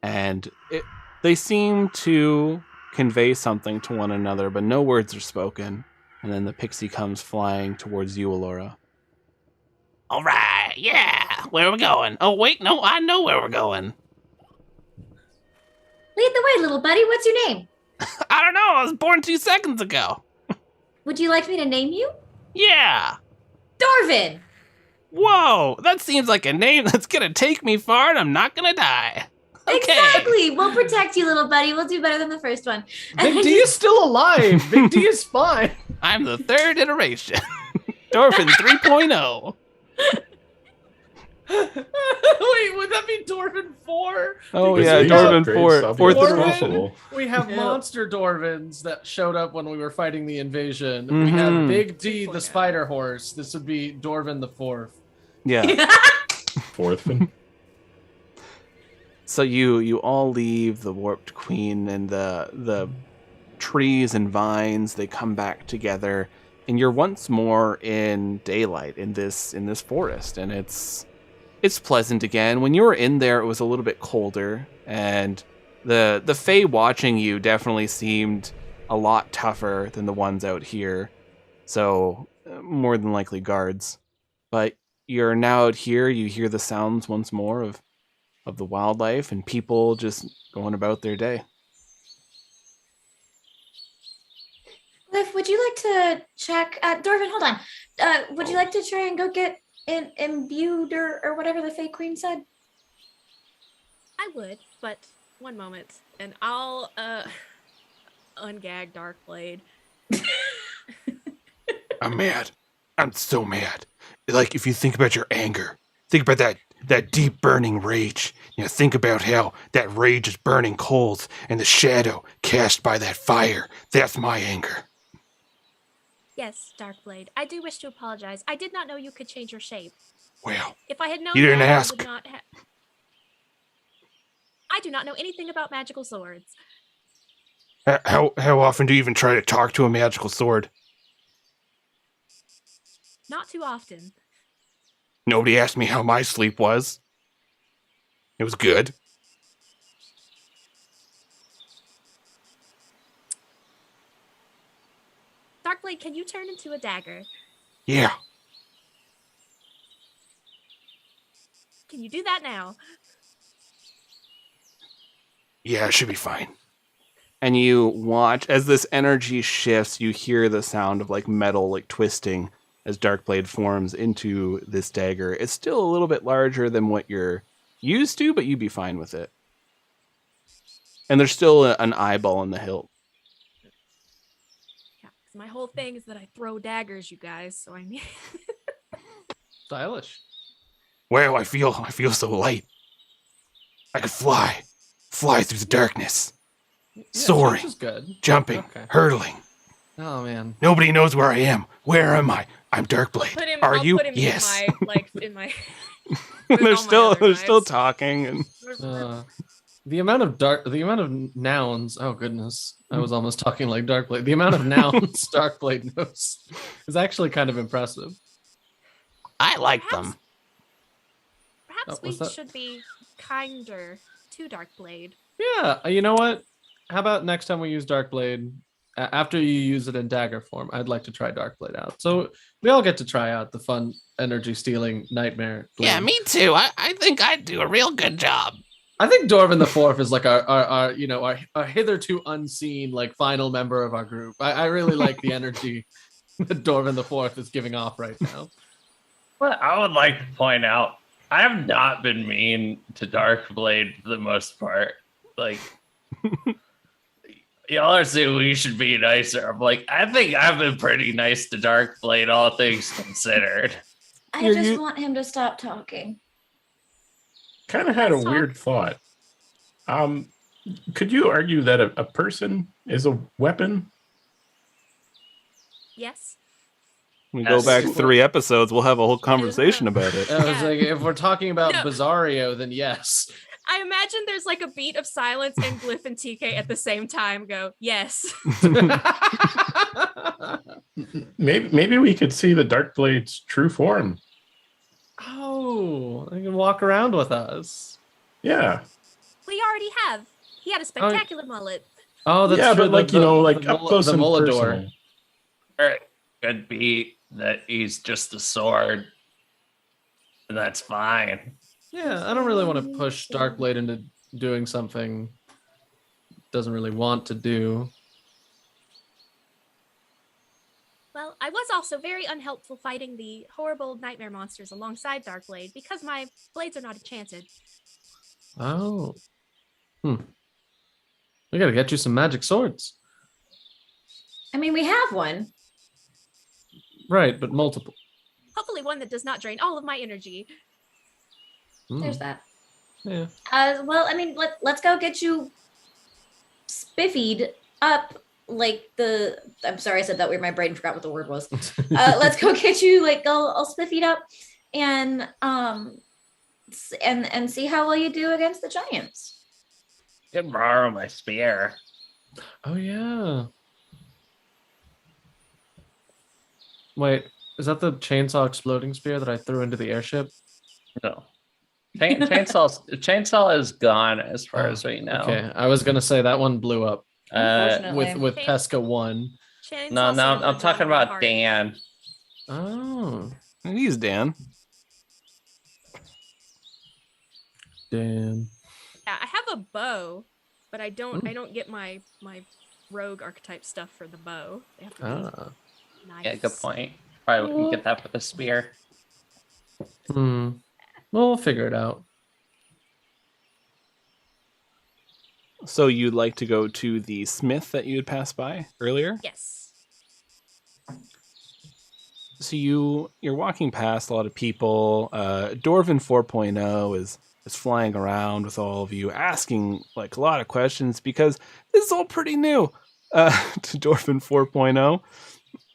[SPEAKER 2] and they seem to convey something to one another, but no words are spoken. And then the pixie comes flying towards you, Alora. All right, yeah, where are we going? Oh, wait, no, I know where we're going.
[SPEAKER 3] Lead the way, little buddy. What's your name?
[SPEAKER 2] I don't know, I was born 2 seconds ago.
[SPEAKER 3] Would you like me to name you?
[SPEAKER 2] Yeah.
[SPEAKER 3] Dorvin.
[SPEAKER 2] Whoa, that seems like a name that's gonna take me far and I'm not gonna die. Okay.
[SPEAKER 3] Exactly. We'll protect you, little buddy. We'll do better than the first one.
[SPEAKER 1] Big D is still alive. Big D is fine.
[SPEAKER 2] I'm the 3rd iteration. Dorfin 3.0.
[SPEAKER 1] Wait, would that be Dwarven 4?
[SPEAKER 2] Oh
[SPEAKER 1] Because
[SPEAKER 2] yeah,
[SPEAKER 1] we
[SPEAKER 2] Dorfin
[SPEAKER 1] have-
[SPEAKER 2] 4.
[SPEAKER 6] I'll be
[SPEAKER 2] 4th
[SPEAKER 1] Dwarven.
[SPEAKER 2] iteration.
[SPEAKER 1] We have
[SPEAKER 3] Yeah.
[SPEAKER 1] monster Dwarvens that showed up when we were fighting the invasion. We have
[SPEAKER 2] Mhm.
[SPEAKER 1] Big D, the
[SPEAKER 4] 2.0.
[SPEAKER 1] spider horse. This would be Dwarven the 4th.
[SPEAKER 2] Yeah.
[SPEAKER 6] Fourth one.
[SPEAKER 2] So you all leave the Warped Queen and the trees and vines, they come back together and you're once more in daylight in this forest, and it's pleasant again. When you were in there, it was a little bit colder, and the Fae watching you definitely seemed a lot tougher than the ones out here. So more than likely guards. But you're now out here. You hear the sounds once more of the wildlife and people just going about their day.
[SPEAKER 3] Cliff, would you like to check? Dorvin, hold on. Would you like to try and go get imbued or whatever the Fey Queen said?
[SPEAKER 4] I would, but one moment, and I'll ungag Darkblade.
[SPEAKER 2] I'm mad. I'm so mad. Like, if you think about your anger, think about that deep burning rage. Think about how that rage is burning coals and the shadow cast by that fire. That's my anger.
[SPEAKER 4] Yes, Darkblade. I do wish to apologize. I did not know you could change your shape.
[SPEAKER 2] Well,
[SPEAKER 4] If I had known
[SPEAKER 2] you didn't
[SPEAKER 4] that,
[SPEAKER 2] ask.
[SPEAKER 4] I would not I do not know anything about magical swords.
[SPEAKER 2] How often do you even try to talk to a magical sword?
[SPEAKER 4] Not too often.
[SPEAKER 2] Nobody asked me how my sleep was. It was good.
[SPEAKER 4] Darkblade, can you turn into a dagger?
[SPEAKER 2] Yeah.
[SPEAKER 4] Can you do that now?
[SPEAKER 2] Yeah, it should be fine. And you watch as this energy shifts, you hear the sound of like metal like twisting as Darkblade forms into this dagger. It's still a little bit larger than what you're used to, but you'd be fine with it. And there's still an eyeball in the hilt.
[SPEAKER 4] Yeah, because my whole thing is that I throw daggers, you guys, so I need...
[SPEAKER 1] Stylish.
[SPEAKER 2] Wow, I feel so light. I could fly through the darkness,
[SPEAKER 1] Yeah,
[SPEAKER 2] soaring,
[SPEAKER 1] change is good.
[SPEAKER 2] jumping,
[SPEAKER 1] Okay.
[SPEAKER 2] hurtling.
[SPEAKER 1] Oh man.
[SPEAKER 2] Nobody knows where I am. Where am I? I'm Darkblade. Are
[SPEAKER 4] I'll
[SPEAKER 2] you?
[SPEAKER 4] put him
[SPEAKER 2] Yes.
[SPEAKER 4] in my
[SPEAKER 2] they're
[SPEAKER 4] all my
[SPEAKER 2] still
[SPEAKER 4] other knives.
[SPEAKER 2] talking and
[SPEAKER 1] The amount of nouns. Oh goodness, I was almost talking like Darkblade. The amount of nouns Darkblade knows is actually kind of impressive.
[SPEAKER 2] I like
[SPEAKER 4] Perhaps-
[SPEAKER 2] them.
[SPEAKER 4] Perhaps we
[SPEAKER 1] what's that?
[SPEAKER 4] should be kinder to Darkblade.
[SPEAKER 1] Yeah, you know what? How about next time we use Darkblade, after you use it in dagger form, I'd like to try Darkblade out. So we all get to try out the fun energy stealing nightmare. Blade.
[SPEAKER 2] Yeah, me too. I think I'd do a real good job.
[SPEAKER 1] I think Dorvin the Fourth is like our hitherto unseen like final member of our group. I really like the energy that Dorvin the Fourth is giving off right now.
[SPEAKER 5] Well, I would like to point out, I have not been mean to Darkblade for the most part. Like, y'all are saying we should be nicer. I'm like, I think I've been pretty nice to Darkblade, all things considered.
[SPEAKER 3] I just want him to stop talking.
[SPEAKER 6] Kind of had a weird thought. Could you argue that a person is a weapon?
[SPEAKER 4] Yes.
[SPEAKER 2] We go back 3 episodes, we'll have a whole conversation about it.
[SPEAKER 1] I was
[SPEAKER 4] Yeah.
[SPEAKER 1] like, if we're talking about
[SPEAKER 4] No.
[SPEAKER 1] Bizarrio, then yes.
[SPEAKER 4] I imagine there's like a beat of silence and Glyph and TK at the same time go, yes.
[SPEAKER 6] Maybe we could see the Darkblade's true form.
[SPEAKER 1] Oh, they can walk around with us.
[SPEAKER 6] Yeah.
[SPEAKER 4] We already have. He had a spectacular mullet.
[SPEAKER 1] Oh, that's
[SPEAKER 6] yeah,
[SPEAKER 1] true.
[SPEAKER 6] but like, like up close and
[SPEAKER 1] Mulador.
[SPEAKER 6] personal.
[SPEAKER 5] Or it could be that he's just a sword. And that's fine.
[SPEAKER 1] Yeah, I don't really want to push Darkblade into doing something it doesn't really want to do.
[SPEAKER 4] Well, I was also very unhelpful fighting the horrible nightmare monsters alongside Darkblade because my blades are not enchanted.
[SPEAKER 1] Oh. We gotta get you some magic swords.
[SPEAKER 3] I mean, we have one.
[SPEAKER 1] Right, but multiple.
[SPEAKER 4] Hopefully one that does not drain all of my energy.
[SPEAKER 3] There's that.
[SPEAKER 1] Yeah.
[SPEAKER 3] Well, I mean, let's go get you spiffied up like the. I'm sorry, I said that weird. My brain forgot what the word was. Let's go get you like all spiffied up, and see how well you do against the giants.
[SPEAKER 5] You can borrow my spear.
[SPEAKER 1] Oh yeah. Wait, is that the chainsaw exploding spear that I threw into the airship?
[SPEAKER 5] No. Chainsaw is gone as far as we know.
[SPEAKER 1] Okay, I was gonna say that one blew up
[SPEAKER 3] Unfortunately.
[SPEAKER 1] with
[SPEAKER 4] Chain-
[SPEAKER 1] Pesca 1.
[SPEAKER 4] Chainsaw
[SPEAKER 5] No,
[SPEAKER 4] Sword
[SPEAKER 5] I'm
[SPEAKER 4] would
[SPEAKER 5] talking
[SPEAKER 4] warm my
[SPEAKER 5] about
[SPEAKER 4] heart.
[SPEAKER 5] Dan.
[SPEAKER 1] Oh,
[SPEAKER 2] He's Dan.
[SPEAKER 1] damn.
[SPEAKER 4] Yeah, I have a bow, but I don't get my rogue archetype stuff for the bow. They have to be
[SPEAKER 1] Ah.
[SPEAKER 4] nice.
[SPEAKER 5] Yeah, good point. Probably wouldn't get that with a spear.
[SPEAKER 1] Well, we'll figure it out.
[SPEAKER 2] So you'd like to go to the smith that you had passed by earlier?
[SPEAKER 4] Yes.
[SPEAKER 2] So you're walking past a lot of people. Dwarven 4.0 is flying around with all of you, asking like a lot of questions because this is all pretty new to Dwarven 4.0,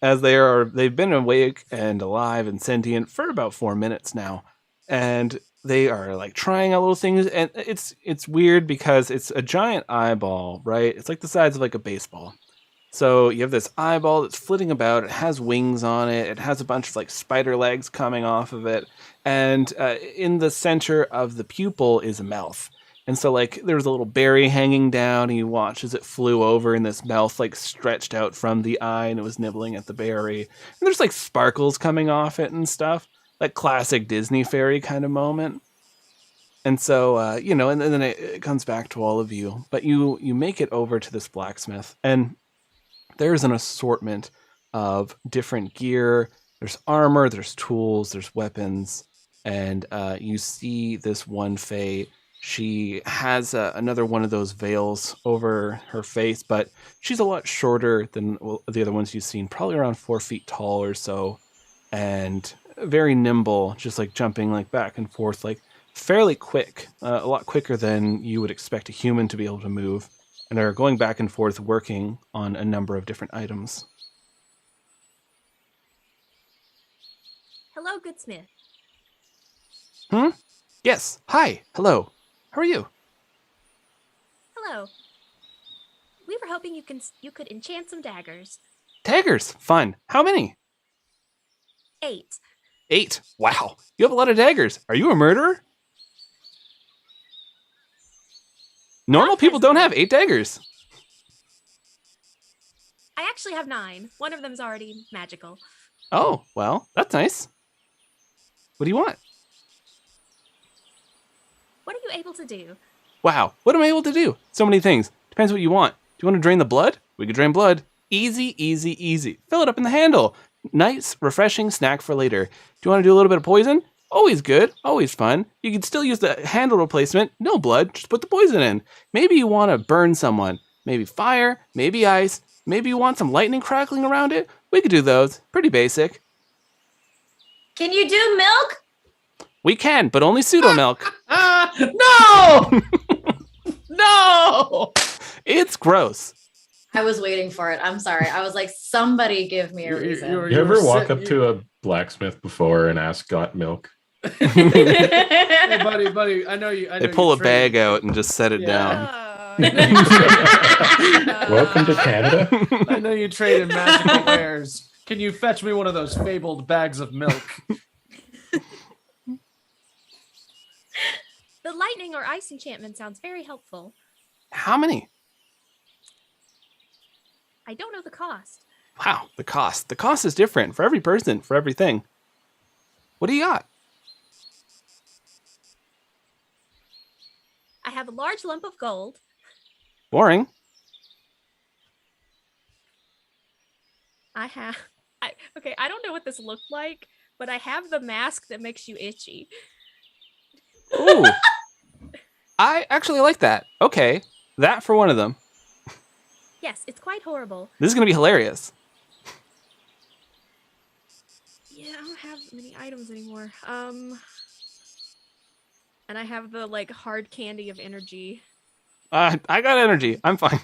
[SPEAKER 2] as they've been awake and alive and sentient for about 4 minutes now, and they are like trying out little things, and it's weird because it's a giant eyeball, right? It's like the size of like a baseball. So you have this eyeball that's flitting about. It has wings on it. It has a bunch of like spider legs coming off of it. And in the center of the pupil is a mouth. And so like there was a little berry hanging down, and you watch as it flew over, and this mouth like stretched out from the eye, and it was nibbling at the berry. And there's like sparkles coming off it and stuff, like classic Disney fairy kind of moment. And so and then it comes back to all of you. But you make it over to this blacksmith, and there's an assortment of different gear. There's armor, there's tools, there's weapons, and you see this one fae. She has another one of those veils over her face, but she's a lot shorter than the other ones you've seen, probably around 4 feet tall or so, and very nimble, just like jumping like back and forth, like fairly quick, a lot quicker than you would expect a human to be able to move. And are going back and forth working on a number of different items.
[SPEAKER 4] Hello, good smith.
[SPEAKER 2] Yes. Hi. Hello. How are you?
[SPEAKER 4] Hello. We were hoping you could enchant some daggers.
[SPEAKER 2] Daggers. Fun. How many?
[SPEAKER 4] 8.
[SPEAKER 2] 8. Wow. You have a lot of daggers. Are you a murderer? Normal people don't have 8 daggers.
[SPEAKER 4] I actually have 9. One of them's already magical.
[SPEAKER 2] Oh, well, that's nice. What do you want?
[SPEAKER 4] What are you able to do?
[SPEAKER 2] Wow. What am I able to do? So many things. Depends what you want. Do you want to drain the blood? We could drain blood. Easy, easy, easy. Fill it up in the handle. Nice, refreshing snack for later. Do you want to do a little bit of poison? Always good, always fun. You can still use the handle replacement. No blood, just put the poison in. Maybe you want to burn someone. Maybe fire, maybe ice. Maybe you want some lightning crackling around it. We could do those. Pretty basic.
[SPEAKER 3] Can you do milk?
[SPEAKER 2] We can, but only pseudo milk.
[SPEAKER 1] No! No!
[SPEAKER 2] It's gross.
[SPEAKER 3] I was waiting for it. I'm sorry. I was like, somebody give me a reason.
[SPEAKER 6] You ever walk up to a blacksmith before and ask, got milk?
[SPEAKER 1] Hey, buddy, I know you.
[SPEAKER 2] They pull a bag out and just set it down.
[SPEAKER 6] Welcome to Canada.
[SPEAKER 1] I know you trade in magical wares. Can you fetch me one of those fabled bags of milk?
[SPEAKER 4] The lightning or ice enchantment sounds very helpful.
[SPEAKER 2] How many?
[SPEAKER 4] I don't know the cost.
[SPEAKER 2] Wow, the cost. The cost is different for every person, for everything. What do you got?
[SPEAKER 4] I have a large lump of gold.
[SPEAKER 2] Boring.
[SPEAKER 4] I don't know what this looked like, but I have the mask that makes you itchy.
[SPEAKER 2] Ooh. I actually like that. Okay. That for one of them.
[SPEAKER 4] Yes, it's quite horrible.
[SPEAKER 2] This is going to be hilarious.
[SPEAKER 4] Yeah, I don't have many items anymore. And I have the like hard candy of energy.
[SPEAKER 2] I got energy. I'm fine.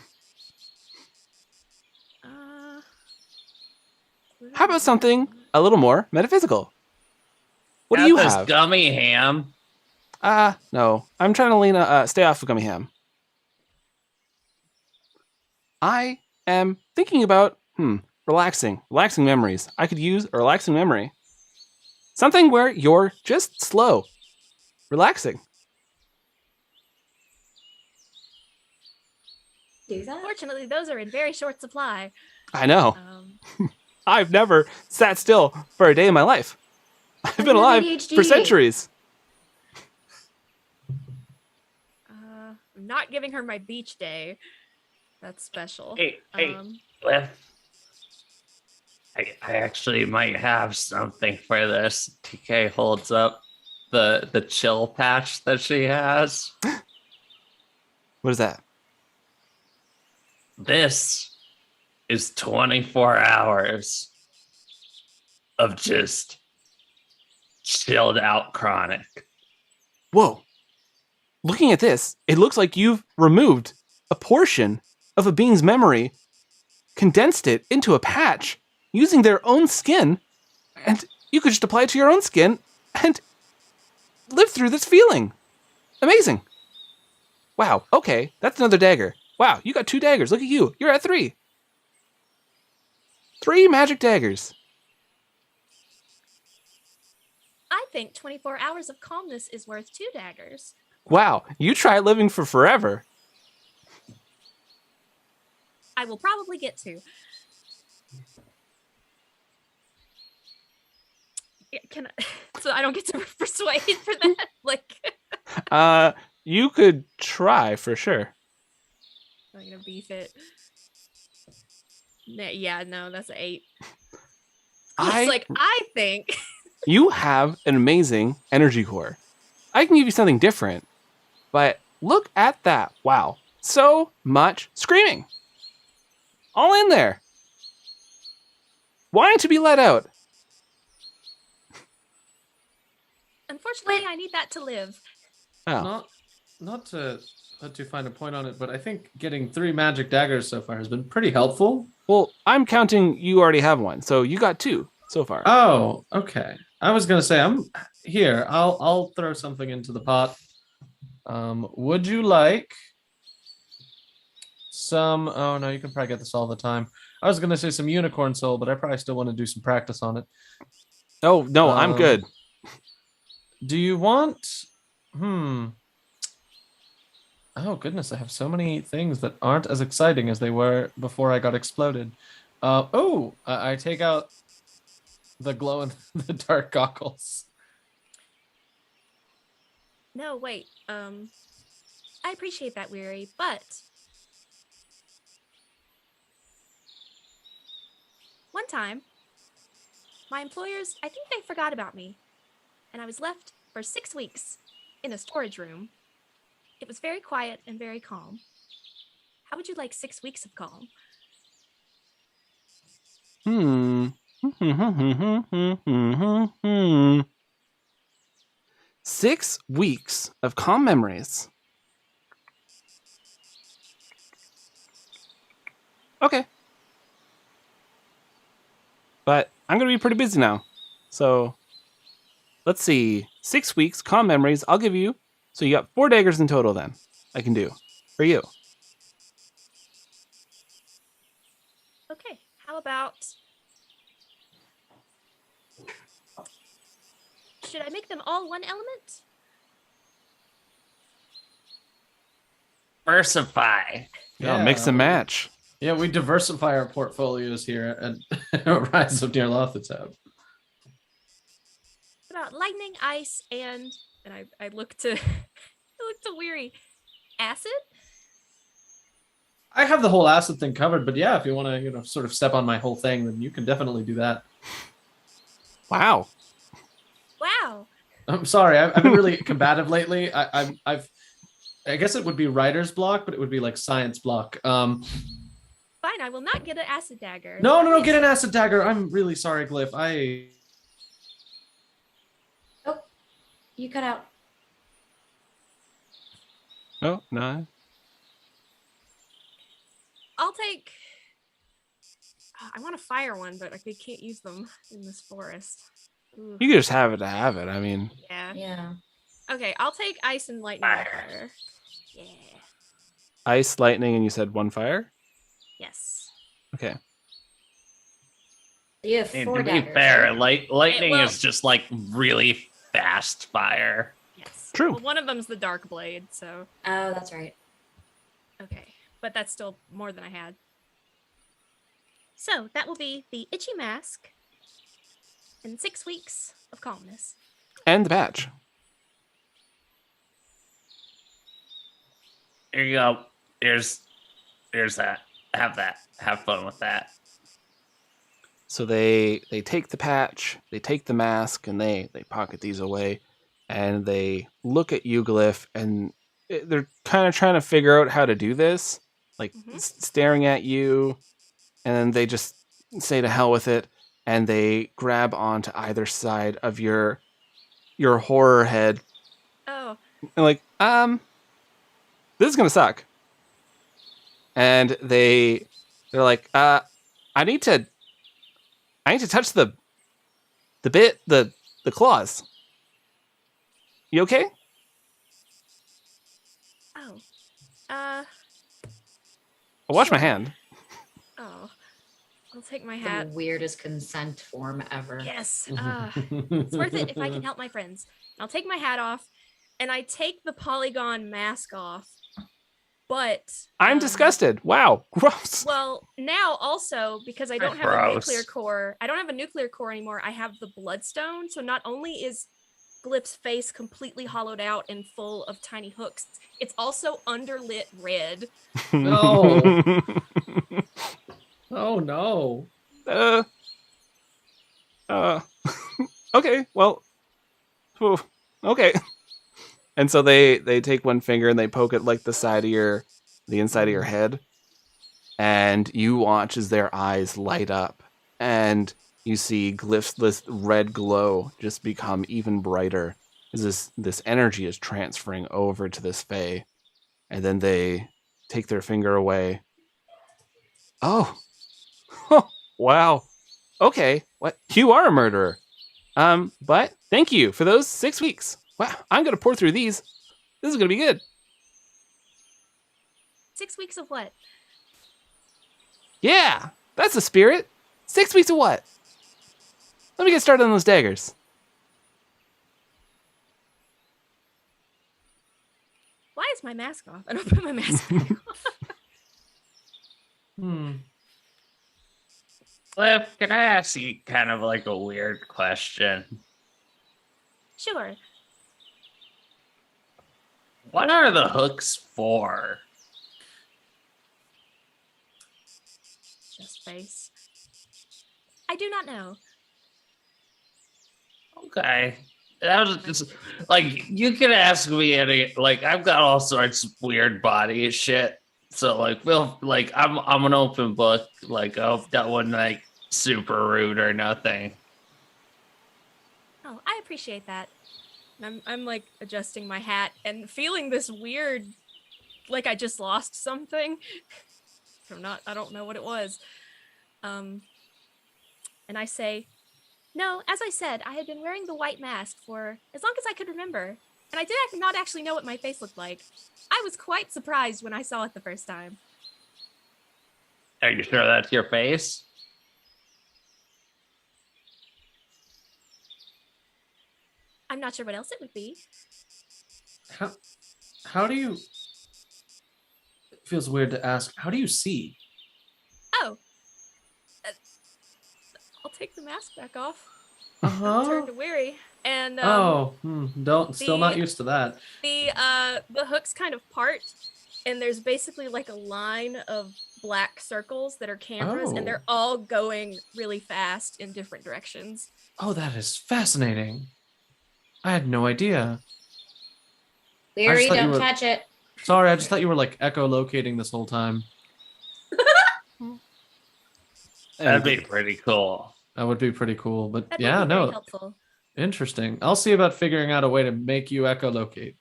[SPEAKER 2] How about something a little more metaphysical? What do you
[SPEAKER 5] this
[SPEAKER 2] have?
[SPEAKER 5] Gummy ham.
[SPEAKER 2] No. I'm trying to stay off of gummy ham. I am thinking about, relaxing memories. I could use a relaxing memory. Something where you're just slow, relaxing.
[SPEAKER 3] Do that?
[SPEAKER 4] Fortunately, those are in very short supply.
[SPEAKER 2] I know.
[SPEAKER 4] Um,
[SPEAKER 2] I've never sat still for a day in my life. I've been
[SPEAKER 3] you have
[SPEAKER 2] alive
[SPEAKER 3] ADHD?
[SPEAKER 2] for centuries.
[SPEAKER 4] I'm not giving her my beach day. That's special.
[SPEAKER 5] Hey,
[SPEAKER 4] Um,
[SPEAKER 5] Cliff. I actually might have something for this. TK holds up the chill patch that she has.
[SPEAKER 2] What is that?
[SPEAKER 5] This is 24 hours of just chilled out chronic.
[SPEAKER 2] Whoa. Looking at this, it looks like you've removed a portion of a being's memory, condensed it into a patch using their own skin, and you could just apply it to your own skin and live through this feeling. Amazing. Wow, okay, that's another dagger. Wow, you got 2 daggers. Look at you. You're at 3. 3 magic daggers.
[SPEAKER 4] I think 24 hours of calmness is worth 2 daggers.
[SPEAKER 2] Wow, you try living for forever.
[SPEAKER 4] I will probably get to. Yeah, can I, so I don't get to persuade for that? Like,
[SPEAKER 2] You could try for sure.
[SPEAKER 4] I'm gonna beef it. Yeah, no, that's an 8. I think.
[SPEAKER 2] You have an amazing energy core. I can give you something different, but look at that. Wow. So much screaming. All in there. Wanting to be let out.
[SPEAKER 4] Unfortunately, I need that to live.
[SPEAKER 2] Oh.
[SPEAKER 1] Not to let you find a point on it, but I think getting 3 magic daggers so far has been pretty helpful.
[SPEAKER 2] Well, I'm counting you already have one, so you got 2 so far.
[SPEAKER 1] Oh, okay. I was gonna say I'm here. I'll throw something into the pot. Would you like some? Oh no, you can probably get this all the time. I was gonna say some unicorn soul, but I probably still want to do some practice on it.
[SPEAKER 2] Oh, no, I'm good.
[SPEAKER 1] Do you want? Oh goodness, I have so many things that aren't as exciting as they were before I got exploded. I take out the glow in the dark goggles.
[SPEAKER 4] No, wait. I appreciate that, Weary, but one time, my employers, I think they forgot about me, and I was left for 6 weeks in a storage room. It was very quiet and very calm. How would you like 6 weeks of calm?
[SPEAKER 2] 6 weeks of calm memories. Okay. But I'm going to be pretty busy now. So let's see. 6 weeks, calm memories. I'll give you. So you got 4 daggers in total then. I can do for you.
[SPEAKER 4] Okay, how about... Should I make them all 1 element?
[SPEAKER 5] Diversify.
[SPEAKER 2] Yeah, mix and match.
[SPEAKER 1] Yeah, we diversify our portfolios here at Rise of Nyarlathotep.
[SPEAKER 4] What about lightning, ice, and I look to I look to Weary. Acid?
[SPEAKER 1] I have the whole acid thing covered, but yeah, if you want to, sort of step on my whole thing, then you can definitely do that.
[SPEAKER 2] Wow.
[SPEAKER 4] Wow.
[SPEAKER 1] I'm sorry, I've been really combative lately. I guess it would be writer's block, but it would be like science block.
[SPEAKER 4] Fine, I will not get an acid dagger.
[SPEAKER 1] No, get an acid dagger. I'm really sorry, Glyph.
[SPEAKER 3] Oh, you cut out.
[SPEAKER 2] Oh, no.
[SPEAKER 4] I'll take... I want to fire one, but I can't use them in this forest. Ooh.
[SPEAKER 2] You can just have it to have it. I mean,
[SPEAKER 3] Yeah.
[SPEAKER 4] Okay, I'll take ice and lightning.
[SPEAKER 5] Fire.
[SPEAKER 4] Yeah.
[SPEAKER 2] ice, lightning, and you said 1 fire?
[SPEAKER 4] Yes.
[SPEAKER 2] Okay.
[SPEAKER 3] You have
[SPEAKER 5] And
[SPEAKER 3] 4
[SPEAKER 5] to be
[SPEAKER 3] daggers.
[SPEAKER 5] fair,
[SPEAKER 3] right?
[SPEAKER 5] lightning
[SPEAKER 4] Well-
[SPEAKER 5] is just like really fast fire.
[SPEAKER 4] Yes.
[SPEAKER 2] True.
[SPEAKER 4] Well, one of them's the dark blade, so
[SPEAKER 3] Oh, that's right.
[SPEAKER 4] okay. But that's still more than I had. So that will be the itchy mask and 6 weeks of calmness.
[SPEAKER 2] And the patch.
[SPEAKER 5] Here you go. Here's that. Have that. Have fun with that.
[SPEAKER 2] So they take the patch, they take the mask, and they pocket these away, and they look at you, Glyph, and they're kind of trying to figure out how to do this, like
[SPEAKER 4] Mhm.
[SPEAKER 2] staring at you, and then they just say to hell with it, and they grab onto either side of your horror head,
[SPEAKER 4] Oh,
[SPEAKER 2] and like, this is gonna suck, and they're like, I need to touch the claws. You okay?
[SPEAKER 4] oh.
[SPEAKER 2] I'll wash my
[SPEAKER 4] Sure.
[SPEAKER 2] hand.
[SPEAKER 4] Oh. I'll take my
[SPEAKER 3] The
[SPEAKER 4] hat.
[SPEAKER 3] weirdest consent form ever.
[SPEAKER 4] Yes. It's worth it if I can help my friends. I'll take my hat off and I take the polygon mask off. But
[SPEAKER 2] I'm disgusted. Wow, gross.
[SPEAKER 4] Well, now also because I don't have a nuclear core, I don't have a nuclear core anymore. I have the bloodstone. So not only is Glyph's face completely hollowed out and full of tiny hooks, it's also underlit red.
[SPEAKER 1] No. Oh no.
[SPEAKER 2] Okay. Well. Whew, okay. And so they take one finger and they poke it like the inside of your head, and you watch as their eyes light up, and you see Glyph's this red glow just become even brighter as this energy is transferring over to this Fae, and then they take their finger away. Oh, wow. Okay, what? You are a murderer. But thank you for those 6 weeks. Wow, I'm gonna pour through these. This is gonna be good.
[SPEAKER 4] 6 weeks of what?
[SPEAKER 2] Yeah, that's the spirit. 6 weeks of what? Let me get started on those daggers.
[SPEAKER 4] Why is my mask off? I don't put my mask back on.
[SPEAKER 5] Cliff, can I ask you kind of like a weird question?
[SPEAKER 4] Sure.
[SPEAKER 5] What are the hooks for?
[SPEAKER 4] Just face. I do not know.
[SPEAKER 5] Okay. That was just like you can ask me any like I've got all sorts of weird body shit. So like I'm an open book. Like that wasn't like super rude or nothing.
[SPEAKER 4] Oh, I appreciate that. I'm like adjusting my hat and feeling this weird, like I just lost something. I don't know what it was. And I say, no, as I said, I had been wearing the white mask for as long as I could remember. And I did not actually know what my face looked like. I was quite surprised when I saw it the first time.
[SPEAKER 5] Are you sure that's your face?
[SPEAKER 4] I'm not sure what else it would be.
[SPEAKER 1] How do you? It feels weird to ask. How do you see?
[SPEAKER 4] Oh. I'll take the mask back off.
[SPEAKER 1] Uh
[SPEAKER 4] Turn
[SPEAKER 1] huh.
[SPEAKER 4] to weary. And
[SPEAKER 1] Still not used to that.
[SPEAKER 4] the hooks kind of part, and there's basically like a line of black circles that are cameras,
[SPEAKER 1] Oh.
[SPEAKER 4] and they're all going really fast in different directions.
[SPEAKER 1] Oh, that is fascinating. I had no idea.
[SPEAKER 3] Leary,
[SPEAKER 1] thought you
[SPEAKER 3] don't
[SPEAKER 1] were-
[SPEAKER 3] touch it.
[SPEAKER 1] Sorry, I just thought you were like echolocating this whole time.
[SPEAKER 5] That'd be pretty cool.
[SPEAKER 1] That would be pretty cool. But
[SPEAKER 4] That
[SPEAKER 1] yeah,
[SPEAKER 4] would be very
[SPEAKER 1] no,
[SPEAKER 4] helpful.
[SPEAKER 1] interesting. I'll see about figuring out a way to make you echolocate.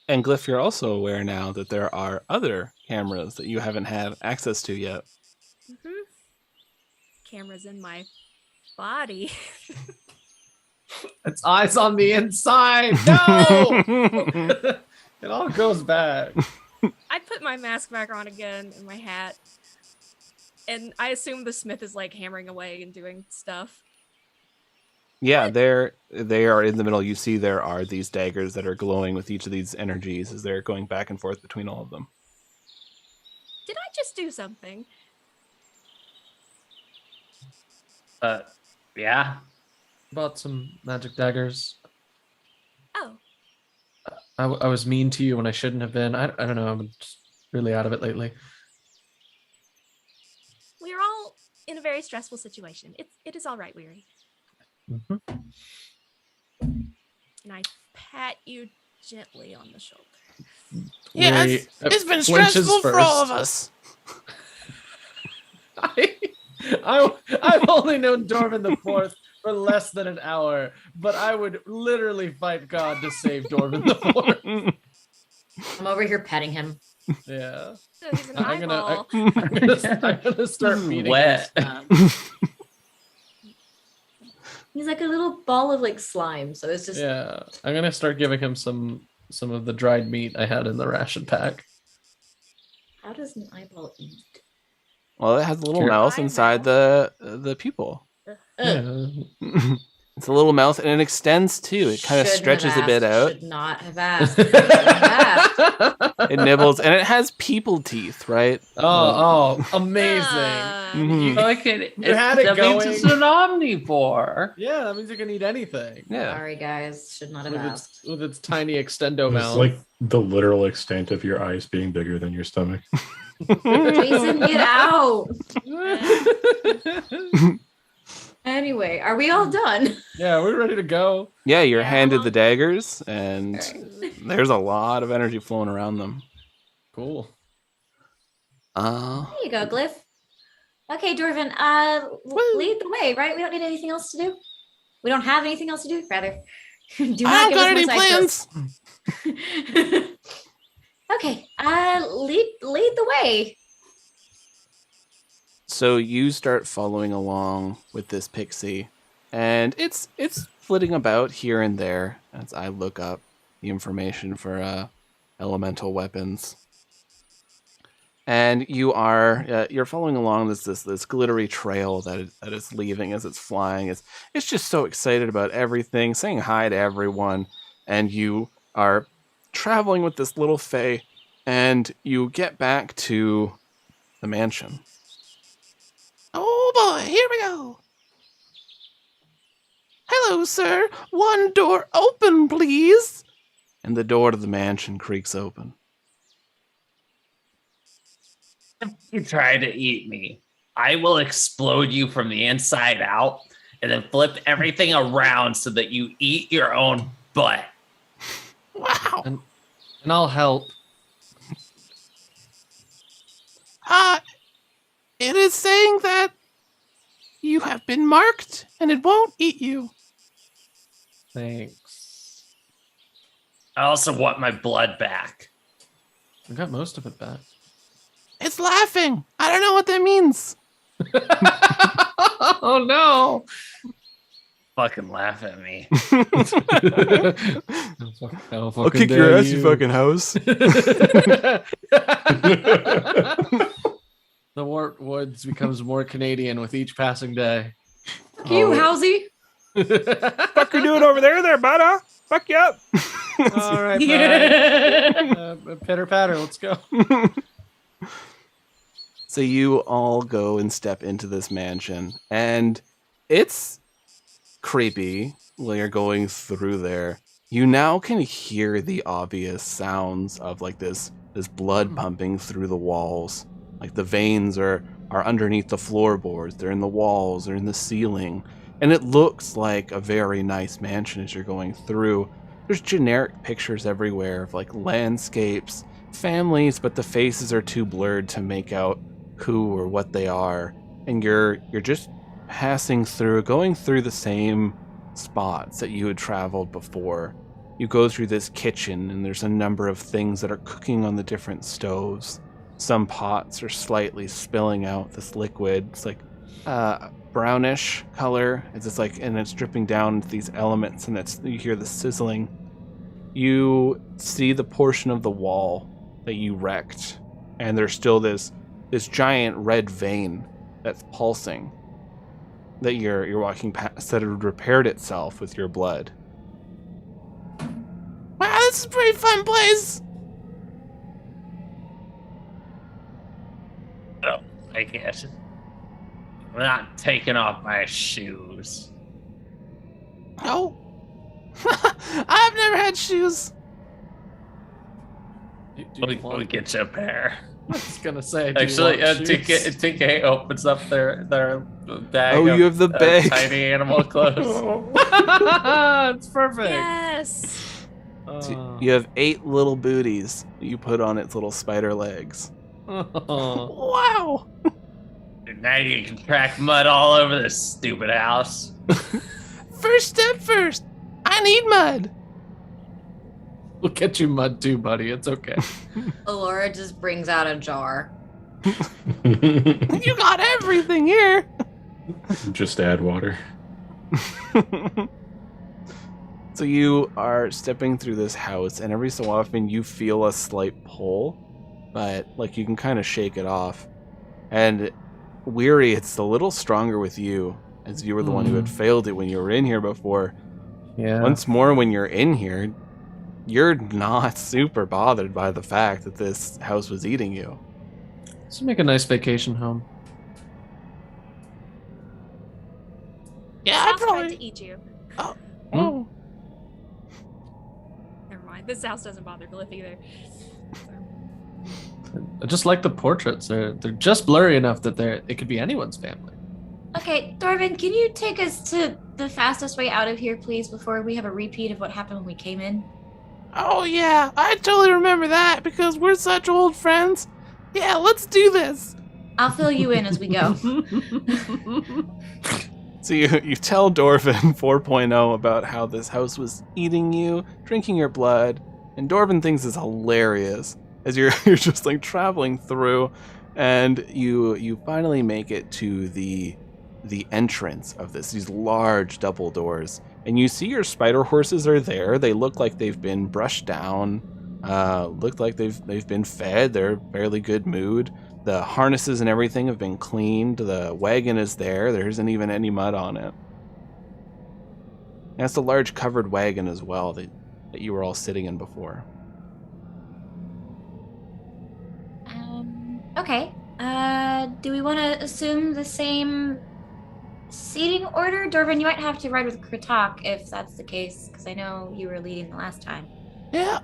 [SPEAKER 2] And Glyph, you're also aware now that there are other cameras that you haven't had access to yet.
[SPEAKER 4] Mm-hmm. Cameras in my body.
[SPEAKER 1] It's eyes on the inside. No, it all goes back.
[SPEAKER 4] I put my mask back on again and my hat. And I assume the smith is like hammering away and doing stuff.
[SPEAKER 2] Yeah, they are in the middle. You see there are these daggers that are glowing with each of these energies as they're going back and forth between all of them.
[SPEAKER 4] Did I just do something?
[SPEAKER 5] Yeah.
[SPEAKER 1] Bought some magic daggers.
[SPEAKER 4] Oh,
[SPEAKER 1] I was mean to you when I shouldn't have been. I don't know. I'm just really out of it lately.
[SPEAKER 4] we are all in a very stressful situation. It is all right, Weary.
[SPEAKER 1] Mm-hmm.
[SPEAKER 4] And I pat you gently on the shoulder.
[SPEAKER 2] Yeah,
[SPEAKER 1] Weary,
[SPEAKER 2] it's been
[SPEAKER 1] flinches
[SPEAKER 2] stressful for all of
[SPEAKER 1] first.
[SPEAKER 2] us.
[SPEAKER 1] I've only known Dorman the Fourth for less than an hour, but I would literally fight God to save Dorman the Fourth.
[SPEAKER 3] I'm over here petting him.
[SPEAKER 1] Yeah,
[SPEAKER 4] So he's an
[SPEAKER 1] I'm
[SPEAKER 4] eyeball.
[SPEAKER 1] gonna start beating
[SPEAKER 5] Wet.
[SPEAKER 1] him.
[SPEAKER 3] He's like a little ball of like slime, so it's just
[SPEAKER 1] Yeah, I'm gonna start giving him some of the dried meat I had in the ration pack.
[SPEAKER 3] how does an eyeball eat?
[SPEAKER 2] Well, it has a little
[SPEAKER 1] Sure.
[SPEAKER 2] mouth inside the pupil.
[SPEAKER 3] Ugh.
[SPEAKER 1] Yeah.
[SPEAKER 2] It's a little mouth, and it extends too. It kind of
[SPEAKER 3] Shouldn't have
[SPEAKER 2] stretches a bit
[SPEAKER 3] asked,
[SPEAKER 2] out.
[SPEAKER 3] Should not have asked. Shouldn't have asked.
[SPEAKER 2] It nibbles, and it has people teeth, right?
[SPEAKER 1] Oh, amazing.
[SPEAKER 2] Mhm.
[SPEAKER 5] Like it,
[SPEAKER 1] You had it
[SPEAKER 5] that means
[SPEAKER 1] going.
[SPEAKER 5] it's an omnivore.
[SPEAKER 1] Yeah, that means you can eat anything.
[SPEAKER 2] Yeah.
[SPEAKER 3] Sorry, guys. Should not have
[SPEAKER 1] With
[SPEAKER 3] asked.
[SPEAKER 1] its tiny extendo
[SPEAKER 6] It's
[SPEAKER 1] mouth.
[SPEAKER 6] like the literal extent of your eyes being bigger than your stomach.
[SPEAKER 3] Jason, get out. Anyway, are we all done?
[SPEAKER 1] Yeah, we're ready to go.
[SPEAKER 2] Yeah, you're
[SPEAKER 4] Yeah.
[SPEAKER 2] handed the daggers, and
[SPEAKER 3] Alright.
[SPEAKER 2] there's a lot of energy flowing around them.
[SPEAKER 1] Cool.
[SPEAKER 3] There you go, Glyph. Okay, Dorvin, lead the way, right? We don't need anything else to do. We don't have anything else to do, rather. Do
[SPEAKER 2] I
[SPEAKER 3] not
[SPEAKER 2] don't
[SPEAKER 3] give
[SPEAKER 2] got
[SPEAKER 3] us
[SPEAKER 2] any
[SPEAKER 3] more side
[SPEAKER 2] plans.
[SPEAKER 3] quests. Okay, lead the way.
[SPEAKER 2] So you start following along with this pixie, and it's flitting about here and there as I look up the information for elemental weapons. And you're following along this glittery trail that is leaving as it's flying. It's just so excited about everything, saying hi to everyone, and you are traveling with this little fae, and you get back to the mansion. Oh boy, here we go. Hello, sir. One door open, please. And the door to the mansion creaks open.
[SPEAKER 5] If you try to eat me, I will explode you from the inside out and then flip everything around so that you eat your own butt.
[SPEAKER 2] Wow.
[SPEAKER 1] And I'll help.
[SPEAKER 2] It is saying that you have been marked and it won't eat you.
[SPEAKER 1] Thanks.
[SPEAKER 5] I also want my blood back.
[SPEAKER 1] I got most of it back.
[SPEAKER 2] It's laughing. I don't know what that means.
[SPEAKER 1] Oh no!
[SPEAKER 5] Fucking laugh at me.
[SPEAKER 2] I'll kick your ass, you fucking house.
[SPEAKER 1] The Wart Woods becomes more Canadian with each passing day.
[SPEAKER 3] Fuck you, Halsey.
[SPEAKER 2] Fuck you doing over there, bud, huh? Fuck you up.
[SPEAKER 1] All right, pitter patter, let's go.
[SPEAKER 2] So you all go and step into this mansion, and it's creepy while you're going through there. You now can hear the obvious sounds of like this blood pumping through the walls. Like the veins are underneath the floorboards, they're in the walls, they're in the ceiling. And it looks like a very nice mansion as you're going through. There's generic pictures everywhere of like landscapes, families, but the faces are too blurred to make out who or what they are. And you're just passing through, going through the same spots that you had traveled before. You go through this kitchen and there's a number of things that are cooking on the different stoves. Some pots are slightly spilling out this liquid. It's like brownish color. It's just like, and it's dripping down into these elements, and you hear the sizzling. You see the portion of the wall that you wrecked, and there's still this giant red vein that's pulsing that you're walking past that had repaired itself with your blood. Wow, this is a pretty fun place.
[SPEAKER 5] Oh, I guess. I'm not taking off my shoes.
[SPEAKER 2] No. I've never had shoes.
[SPEAKER 5] We'll get you a pair.
[SPEAKER 1] I was gonna say, do
[SPEAKER 5] Actually,
[SPEAKER 1] you want shoes?
[SPEAKER 5] TK opens up their bag.
[SPEAKER 2] Oh, you have the bag.
[SPEAKER 5] Tiny animal clothes.
[SPEAKER 1] It's perfect.
[SPEAKER 4] Yes.
[SPEAKER 2] So you have 8 little booties that you put on its little spider legs.
[SPEAKER 1] Oh.
[SPEAKER 2] Wow.
[SPEAKER 5] Now you can track mud all over this stupid house.
[SPEAKER 2] First step first. I need mud.
[SPEAKER 1] We'll get you mud too, buddy. It's okay.
[SPEAKER 3] Alora just brings out a jar.
[SPEAKER 2] You got everything here.
[SPEAKER 6] Just add water.
[SPEAKER 2] So you are stepping through this house, and every so often you feel a slight pull, but like you can kind of shake it off. And Weary, it's a little stronger with you, as you were the one who had failed it when you were in here before.
[SPEAKER 1] Yeah.
[SPEAKER 2] Once more, when you're in here, you're not super bothered by the fact that this house was eating you.
[SPEAKER 1] Let's make a nice vacation home.
[SPEAKER 2] Yeah,
[SPEAKER 4] This house tried to eat you.
[SPEAKER 2] Oh.
[SPEAKER 4] Never mind. This house doesn't bother Glyph either.
[SPEAKER 1] I just like the portraits. They're just blurry enough that it could be anyone's family.
[SPEAKER 3] Okay, Dorvin, can you take us to the fastest way out of here, please, before we have a repeat of what happened when we came in?
[SPEAKER 2] Oh, yeah, I totally remember that because we're such old friends. Yeah, let's do this.
[SPEAKER 3] I'll fill you in as we go.
[SPEAKER 2] So you tell Dorvin 4.0 about how this house was eating you, drinking your blood, and Dorvin thinks it's hilarious as you're just like traveling through, and you finally make it to the entrance of these large double doors, and you see your spider horses are there. They look like they've been brushed down, look like they've been fed. They're in fairly good mood. The harnesses and everything have been cleaned. The wagon is there. There isn't even any mud on it. And it's a large covered wagon as well that you were all sitting in before.
[SPEAKER 3] Okay. Do we want to assume the same seating order? Dorvin, you might have to ride with Kratok if that's the case, because I know you were leading the last time.
[SPEAKER 2] Yeah.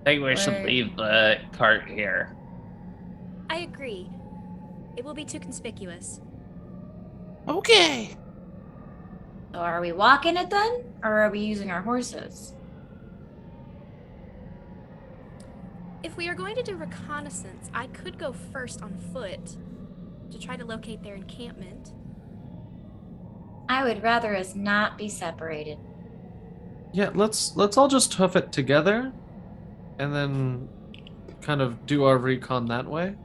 [SPEAKER 5] I think we should leave the cart here.
[SPEAKER 4] I agree. It will be too conspicuous.
[SPEAKER 2] Okay.
[SPEAKER 3] So are we walking it then, or are we using our horses?
[SPEAKER 4] If we are going to do reconnaissance, I could go first on foot to try to locate their encampment.
[SPEAKER 3] I would rather us not be separated.
[SPEAKER 1] Yeah, let's all just hoof it together, and then kind of do our recon that way.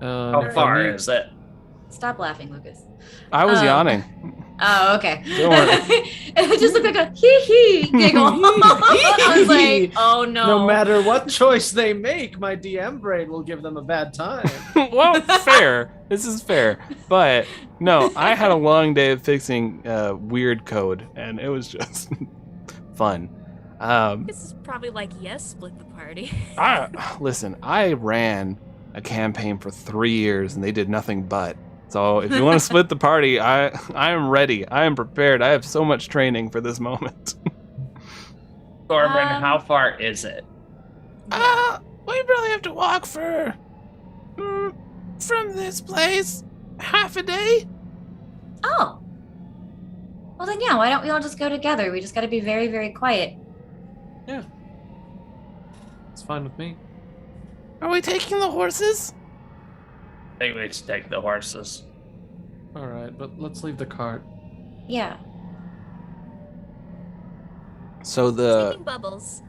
[SPEAKER 5] How far is it?
[SPEAKER 3] Stop laughing, Lucas.
[SPEAKER 2] I was yawning.
[SPEAKER 3] Oh, okay.
[SPEAKER 2] Don't worry.
[SPEAKER 3] It just looked like a hee-hee giggle. I was like, oh no.
[SPEAKER 1] No matter what choice they make, my DM brain will give them a bad time.
[SPEAKER 2] Well, fair. This is fair. But no, I had a long day of fixing weird code, and it was just fun.
[SPEAKER 4] This is probably like, yes, split the party.
[SPEAKER 2] Listen, I ran a campaign for 3 years, and they did nothing but. So if you want to split the party, I am ready. I am prepared. I have so much training for this moment.
[SPEAKER 5] Corbin, how far is it?
[SPEAKER 2] We probably have to walk for from this place half a day.
[SPEAKER 3] Oh. Well then, yeah. Why don't we all just go together? We just got to be very, very quiet.
[SPEAKER 1] Yeah. It's fine with me.
[SPEAKER 2] Are we taking the horses?
[SPEAKER 5] I think we should take the horses.
[SPEAKER 1] All right, but let's leave the cart.
[SPEAKER 3] Yeah.
[SPEAKER 2] So
[SPEAKER 4] Taking Bubbles.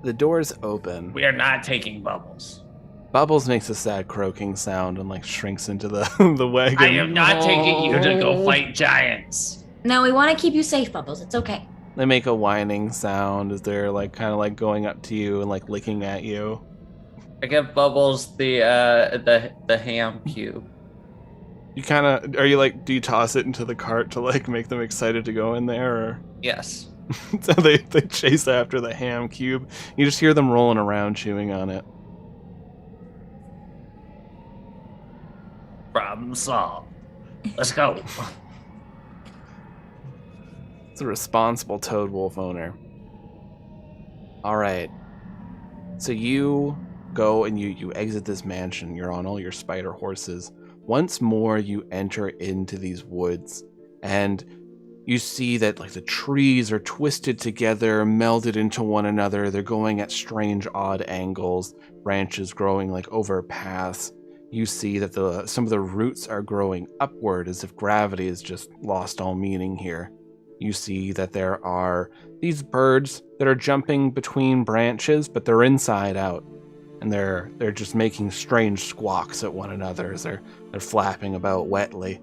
[SPEAKER 2] the doors open.
[SPEAKER 5] We are not taking Bubbles.
[SPEAKER 2] Bubbles makes a sad croaking sound and like shrinks into the the wagon.
[SPEAKER 5] I am not taking you to go fight giants.
[SPEAKER 3] No, we want to keep you safe, Bubbles. It's okay.
[SPEAKER 2] They make a whining sound as they're like kind of like going up to you and like licking at you.
[SPEAKER 5] I give Bubbles the ham cube.
[SPEAKER 2] You kind of are you like? Do you toss it into the cart to like make them excited to go in there, or
[SPEAKER 5] Yes.
[SPEAKER 2] so they chase after the ham cube? You just hear them rolling around, chewing on it.
[SPEAKER 5] Problem solved. Let's go.
[SPEAKER 2] It's a responsible Toad Wolf owner. All right. So you go and you exit this mansion. You're on all your spider horses. Once more, you enter into these woods, and you see that like the trees are twisted together, melded into one another. They're going at strange, odd angles. Branches growing like over paths. You see that some of the roots are growing upward, as if gravity has just lost all meaning here. You see that there are these birds that are jumping between branches, but they're inside out. And they're just making strange squawks at one another as they're flapping about wetly.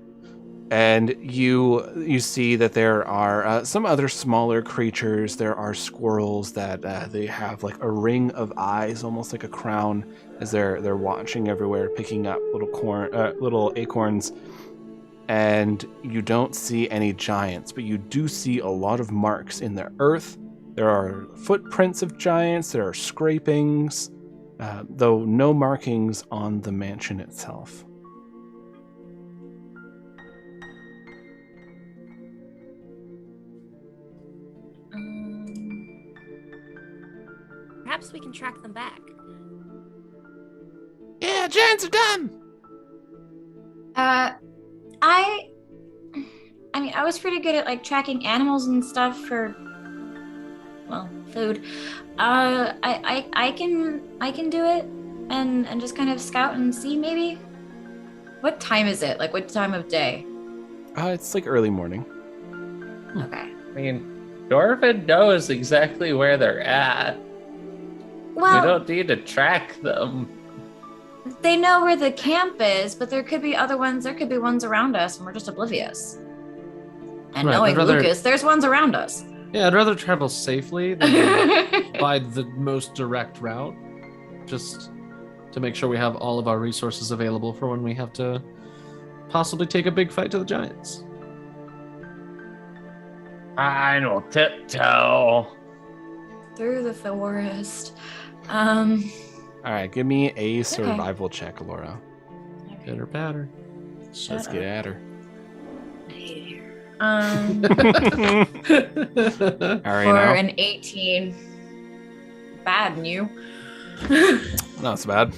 [SPEAKER 2] And you see that there are some other smaller creatures. There are squirrels that they have like a ring of eyes, almost like a crown, as they're watching everywhere, picking up little acorns. And you don't see any giants, but you do see a lot of marks in the earth. There are footprints of giants. There are scrapings. Though no markings on the mansion itself.
[SPEAKER 4] Perhaps we can track them back.
[SPEAKER 2] Yeah, giants are dumb!
[SPEAKER 3] I mean, I was pretty good at like tracking animals and stuff for, well, food. I can do it and just kind of scout and see maybe. What time is it? Like what time of day?
[SPEAKER 2] It's like early morning.
[SPEAKER 3] Okay.
[SPEAKER 5] I mean, Dorvin knows exactly where they're at.
[SPEAKER 3] Well,
[SPEAKER 5] We don't need to track them.
[SPEAKER 3] they know where the camp is, but there could be other ones. There could be ones around us, and we're just oblivious. And
[SPEAKER 1] Right,
[SPEAKER 3] knowing
[SPEAKER 1] I'd rather-
[SPEAKER 3] Lucas, there's ones around us.
[SPEAKER 1] Yeah, I'd rather travel safely than by the most direct route, just to make sure we have all of our resources available for when we have to possibly take a big fight to the giants.
[SPEAKER 5] I will tiptoe.
[SPEAKER 3] Through the forest.
[SPEAKER 2] All right, give me a survival check, Laura.
[SPEAKER 1] Pitter patter.
[SPEAKER 2] Let's get at her.
[SPEAKER 3] For
[SPEAKER 2] Ariano.
[SPEAKER 3] an 18. Bad new.
[SPEAKER 2] Not so bad.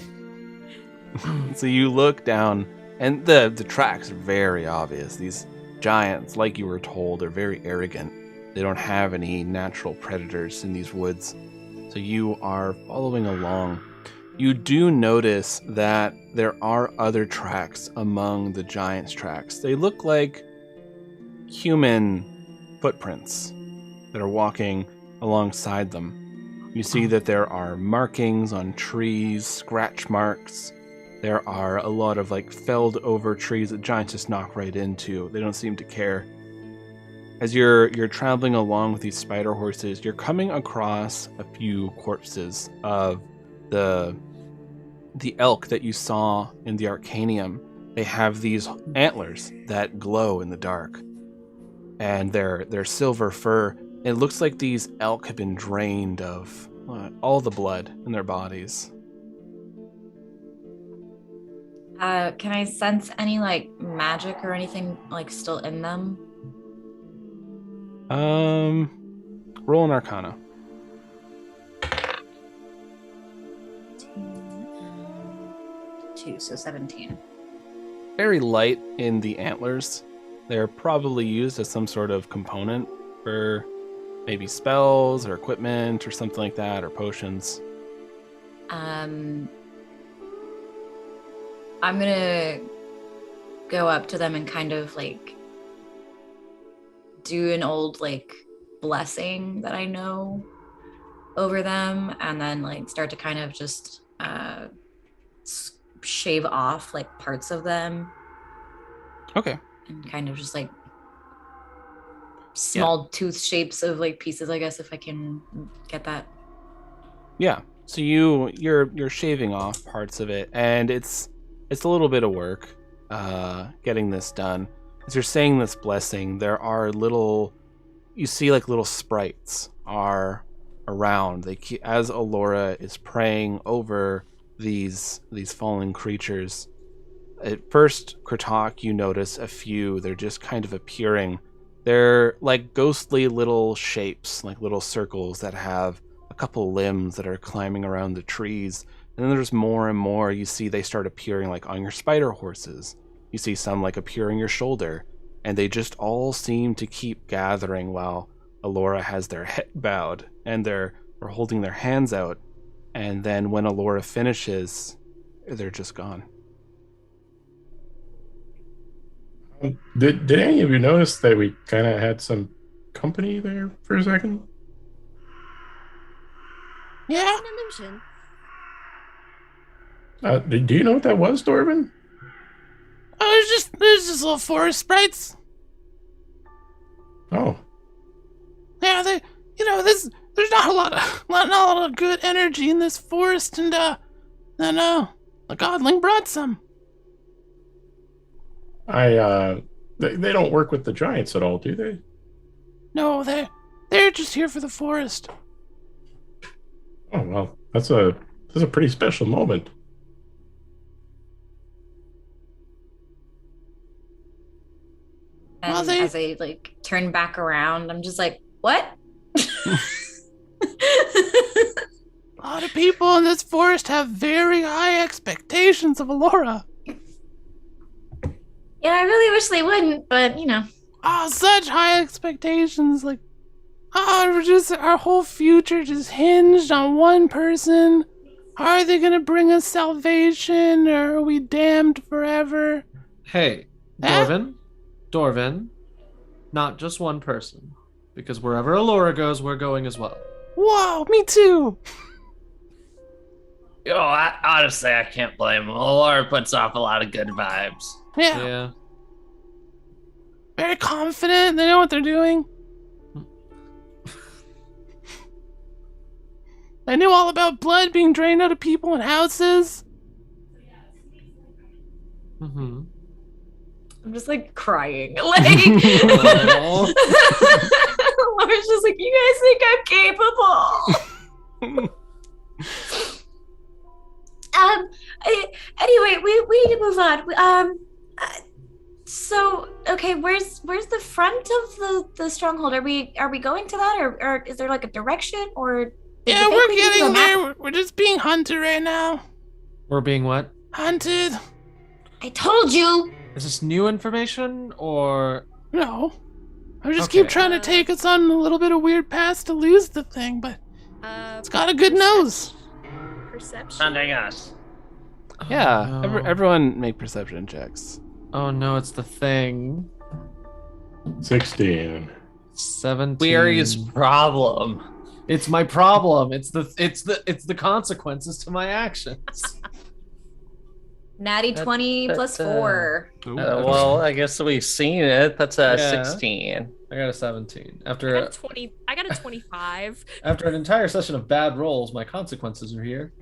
[SPEAKER 2] So you look down, and the tracks are very obvious. These giants, like you were told, are very arrogant. They don't have any natural predators in these woods. So you are following along. You do notice that there are other tracks among the giants' tracks. They look like human footprints that are walking alongside them. You see that there are markings on trees, scratch marks. There are a lot of like felled over trees that giants just knock right into. They don't seem to care. As you're traveling along with these spider horses, you're coming across a few corpses of the elk that you saw in the Arcanium. They have these antlers that glow in the dark, and their silver fur. It looks like these elk have been drained of all the blood in their bodies.
[SPEAKER 3] Can I sense any like magic or anything like still in them?
[SPEAKER 2] Roll an Arcana.
[SPEAKER 3] 2, so 17.
[SPEAKER 2] Very light in the antlers. They're probably used as some sort of component for maybe spells or equipment or something like that, or potions.
[SPEAKER 3] I'm gonna go up to them and kind of like do an old like blessing that I know over them, and then like start to kind of just shave off like parts of them.
[SPEAKER 2] Okay.
[SPEAKER 3] And kind of just like small tooth shapes of like pieces, I guess, if I can get that.
[SPEAKER 2] Yeah. So you're shaving off parts of it, and it's a little bit of work. getting this done. As you're saying this blessing, there are you see like little sprites are around. As Alora is praying over these fallen creatures. At first, Kratok, you notice a few. They're just kind of appearing. They're like ghostly little shapes, like little circles that have a couple limbs that are climbing around the trees. And then there's more and more. You see they start appearing like on your spider horses. You see some like appear on your shoulder. And they just all seem to keep gathering while Alora has their head bowed and they're holding their hands out. And then when Alora finishes, they're just gone.
[SPEAKER 6] Did any of you notice that we kind of had some company there for a second?
[SPEAKER 2] Yeah.
[SPEAKER 4] An illusion.
[SPEAKER 6] Do you know what that was, Dorvin?
[SPEAKER 2] Oh, there's just little forest sprites.
[SPEAKER 6] Oh,
[SPEAKER 2] Yeah, there's not a lot of good energy in this forest, and the godling brought some.
[SPEAKER 6] they don't work with the giants at all, do they?
[SPEAKER 2] No, they're just here for the forest.
[SPEAKER 6] Oh well, that's a pretty special moment.
[SPEAKER 3] And
[SPEAKER 2] Well,
[SPEAKER 3] as I like turn back around, I'm just like, what?
[SPEAKER 2] A lot of people in this forest have very high expectations of Alora.
[SPEAKER 3] Yeah, I really wish they wouldn't, but
[SPEAKER 2] Such high expectations. Like, our whole future just hinged on one person. Are they gonna bring us salvation, or are we damned forever?
[SPEAKER 1] Hey, Dorvin, not just one person. Because wherever Alora goes, we're going as well.
[SPEAKER 2] Whoa, me too.
[SPEAKER 5] Honestly, I can't blame him. Laura puts off a lot of good vibes.
[SPEAKER 2] Yeah. Very confident. They know what they're doing. They knew all about blood being drained out of people and houses.
[SPEAKER 1] Mm-hmm.
[SPEAKER 3] I'm just like crying. Like Laura's just like, you guys think I'm capable? Anyway, we need to move on. So okay, where's the front of the stronghold? Are we going to that, or is there like a direction, or?
[SPEAKER 2] Yeah, we're getting there. We're just being hunted right now.
[SPEAKER 1] We're being what?
[SPEAKER 2] Hunted.
[SPEAKER 3] I told you.
[SPEAKER 1] Is this new information, or?
[SPEAKER 2] No. I just
[SPEAKER 1] Okay.
[SPEAKER 2] keep trying to take us on a little bit of weird paths to lose the thing, but it's got a good nose.
[SPEAKER 4] Perception.
[SPEAKER 5] Hunting us.
[SPEAKER 2] Yeah,
[SPEAKER 1] Oh, no.
[SPEAKER 2] everyone make perception checks.
[SPEAKER 1] Oh no, it's the thing.
[SPEAKER 6] 16.
[SPEAKER 1] 17.
[SPEAKER 5] Weary's problem.
[SPEAKER 1] It's my problem. It's the consequences to my actions.
[SPEAKER 3] Natty 20 plus 4.
[SPEAKER 5] Well, I guess we've seen it. That's a
[SPEAKER 1] Yeah.
[SPEAKER 5] 16.
[SPEAKER 1] I got a 17.
[SPEAKER 4] I got a 20. I got a 25.
[SPEAKER 1] After an entire session of bad rolls, my consequences are here.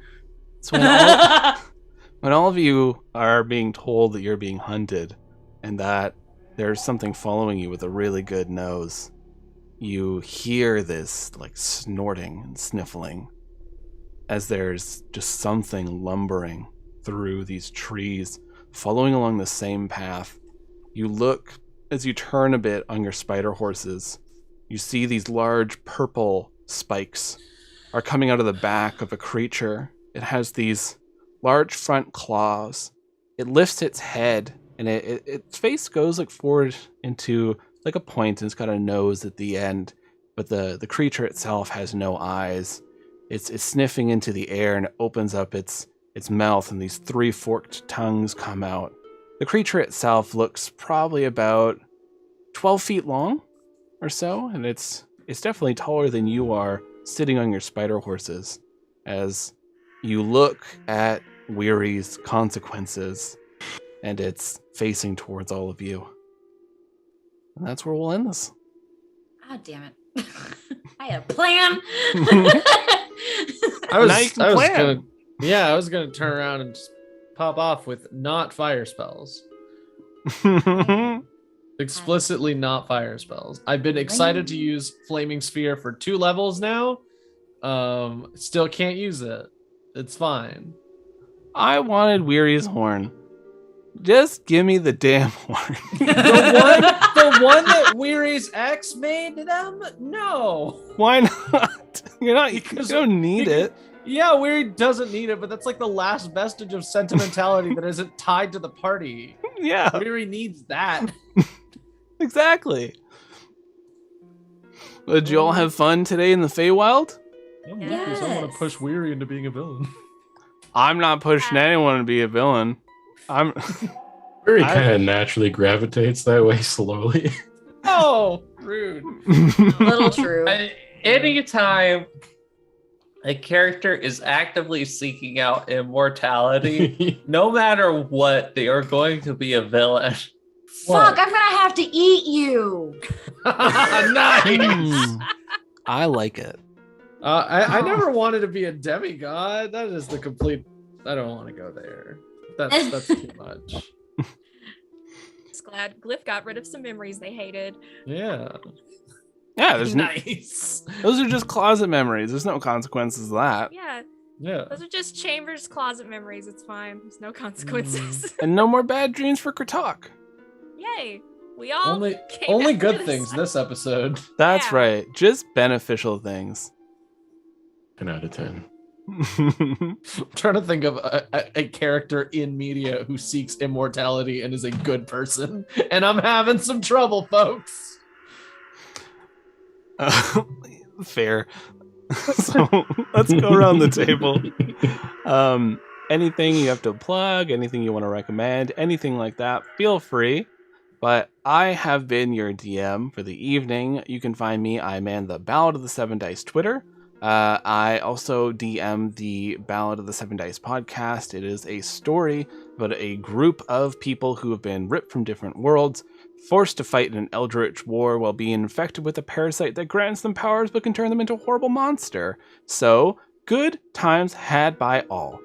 [SPEAKER 2] So when all of you are being told that you're being hunted and that there's something following you with a really good nose, you hear this like snorting and sniffling as there's just something lumbering through these trees, following along the same path. You look, as you turn a bit on your spider horses, you see these large purple spikes are coming out of the back of a creature. It has these large front claws. It lifts its head, and its face goes like forward into like a point, and it's got a nose at the end. But the creature itself has no eyes. It's sniffing into the air, and it opens up its mouth, and these 3 forked tongues come out. The creature itself looks probably about 12 feet long or so, and it's definitely taller than you are sitting on your spider horses. As you look at Weary's consequences, and it's facing towards all of you. And that's where we'll end this.
[SPEAKER 3] God damn it. I had a plan.
[SPEAKER 2] Now you can plan.
[SPEAKER 1] I was gonna turn around and just pop off with not fire spells. Explicitly not fire spells. I've been excited to use Flaming Sphere for 2 levels now. Still can't use it. It's fine.
[SPEAKER 2] I wanted Weary's horn. Just give me the damn horn.
[SPEAKER 1] The one that Weary's ex made them? No.
[SPEAKER 2] Why not? You don't need it.
[SPEAKER 1] Yeah, Weary doesn't need it, but that's like the last vestige of sentimentality that isn't tied to the party.
[SPEAKER 2] Yeah.
[SPEAKER 1] Weary needs that.
[SPEAKER 2] Exactly. Did you all have fun today in the Feywild?
[SPEAKER 1] Because I want to push Weary into being a villain.
[SPEAKER 2] I'm not pushing anyone to be a villain.
[SPEAKER 6] Weary kind of naturally gravitates that way slowly.
[SPEAKER 1] Oh, rude.
[SPEAKER 3] A little true.
[SPEAKER 5] Anytime a character is actively seeking out immortality, no matter what, they are going to be a villain.
[SPEAKER 3] Fuck, I'm gonna have to eat you.
[SPEAKER 1] Nice.
[SPEAKER 2] I like it.
[SPEAKER 1] I never wanted to be a demigod. That is the complete. I don't want to go there. That's too much.
[SPEAKER 4] Just glad Glyph got rid of some memories they hated.
[SPEAKER 1] Yeah.
[SPEAKER 2] Yeah, there's
[SPEAKER 1] nice.
[SPEAKER 2] Those are just closet memories. There's no consequences to that.
[SPEAKER 4] Yeah.
[SPEAKER 1] Yeah.
[SPEAKER 4] Those are just Chambers closet memories. It's fine. There's no consequences.
[SPEAKER 2] And no more bad dreams for Kratok.
[SPEAKER 4] Yay. We all
[SPEAKER 1] Only
[SPEAKER 4] came
[SPEAKER 1] good
[SPEAKER 4] after
[SPEAKER 1] things this episode.
[SPEAKER 2] That's
[SPEAKER 4] Yeah.
[SPEAKER 2] right. Just beneficial things.
[SPEAKER 6] 10 out of 10.
[SPEAKER 1] I'm trying to think of a character in media who seeks immortality and is a good person, and I'm having some trouble, folks.
[SPEAKER 2] Fair. So let's go around the table. Anything you have to plug, anything you want to recommend, anything like that, feel free. But I have been your DM for the evening. You can find me. I man the Ballad of the Seven Dice Twitter. I also DM the Ballad of the Seven Dice podcast. It is a story about a group of people who have been ripped from different worlds, forced to fight in an eldritch war while being infected with a parasite that grants them powers but can turn them into a horrible monster. So, good times had by all.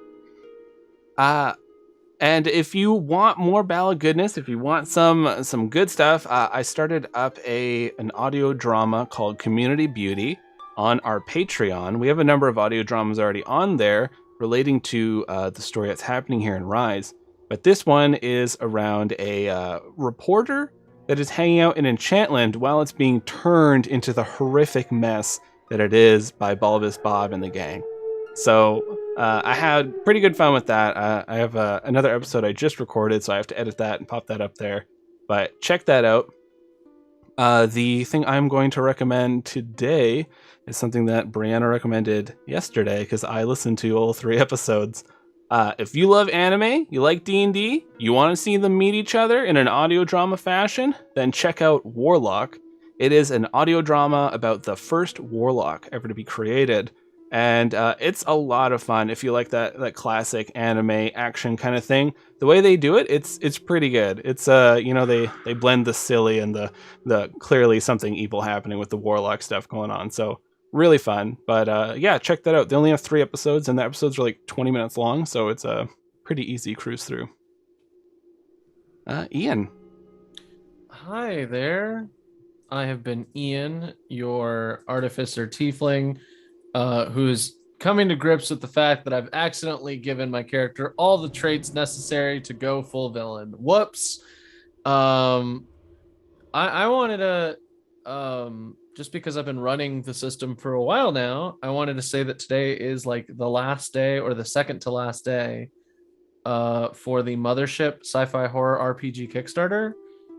[SPEAKER 2] And if you want more ballad goodness, if you want some good stuff, I started up an audio drama called Community Beauty on our Patreon. We have a number of audio dramas already on there relating to the story that's happening here in Rise. But this one is around a reporter that is hanging out in Enchantland while it's being turned into the horrific mess that it is by Bulbous Bob and the gang. So I had pretty good fun with that. I have another episode I just recorded, so I have to edit that and pop that up there. But check that out. The thing I'm going to recommend today is something that Brianna recommended yesterday because I listened to all 3 episodes. If you love anime, you like D&D, you want to see them meet each other in an audio drama fashion, then check out Warlock. It is an audio drama about the first Warlock ever to be created. And it's a lot of fun if you like that classic anime action kind of thing. The way they do it, it's pretty good. It's they blend the silly and the clearly something evil happening with the Warlock stuff going on. So really fun. But yeah, check that out. They only have 3 episodes, and the episodes are like 20 minutes long, so it's a pretty easy cruise through. Ian.
[SPEAKER 1] Hi there. I have been Ian, your artificer tiefling, who's coming to grips with the fact that I've accidentally given my character all the traits necessary to go full villain. Whoops. I wanted to, just because I've been running the system for a while now, I wanted to say that today is like the last day or the second to last day for the Mothership Sci-Fi Horror RPG Kickstarter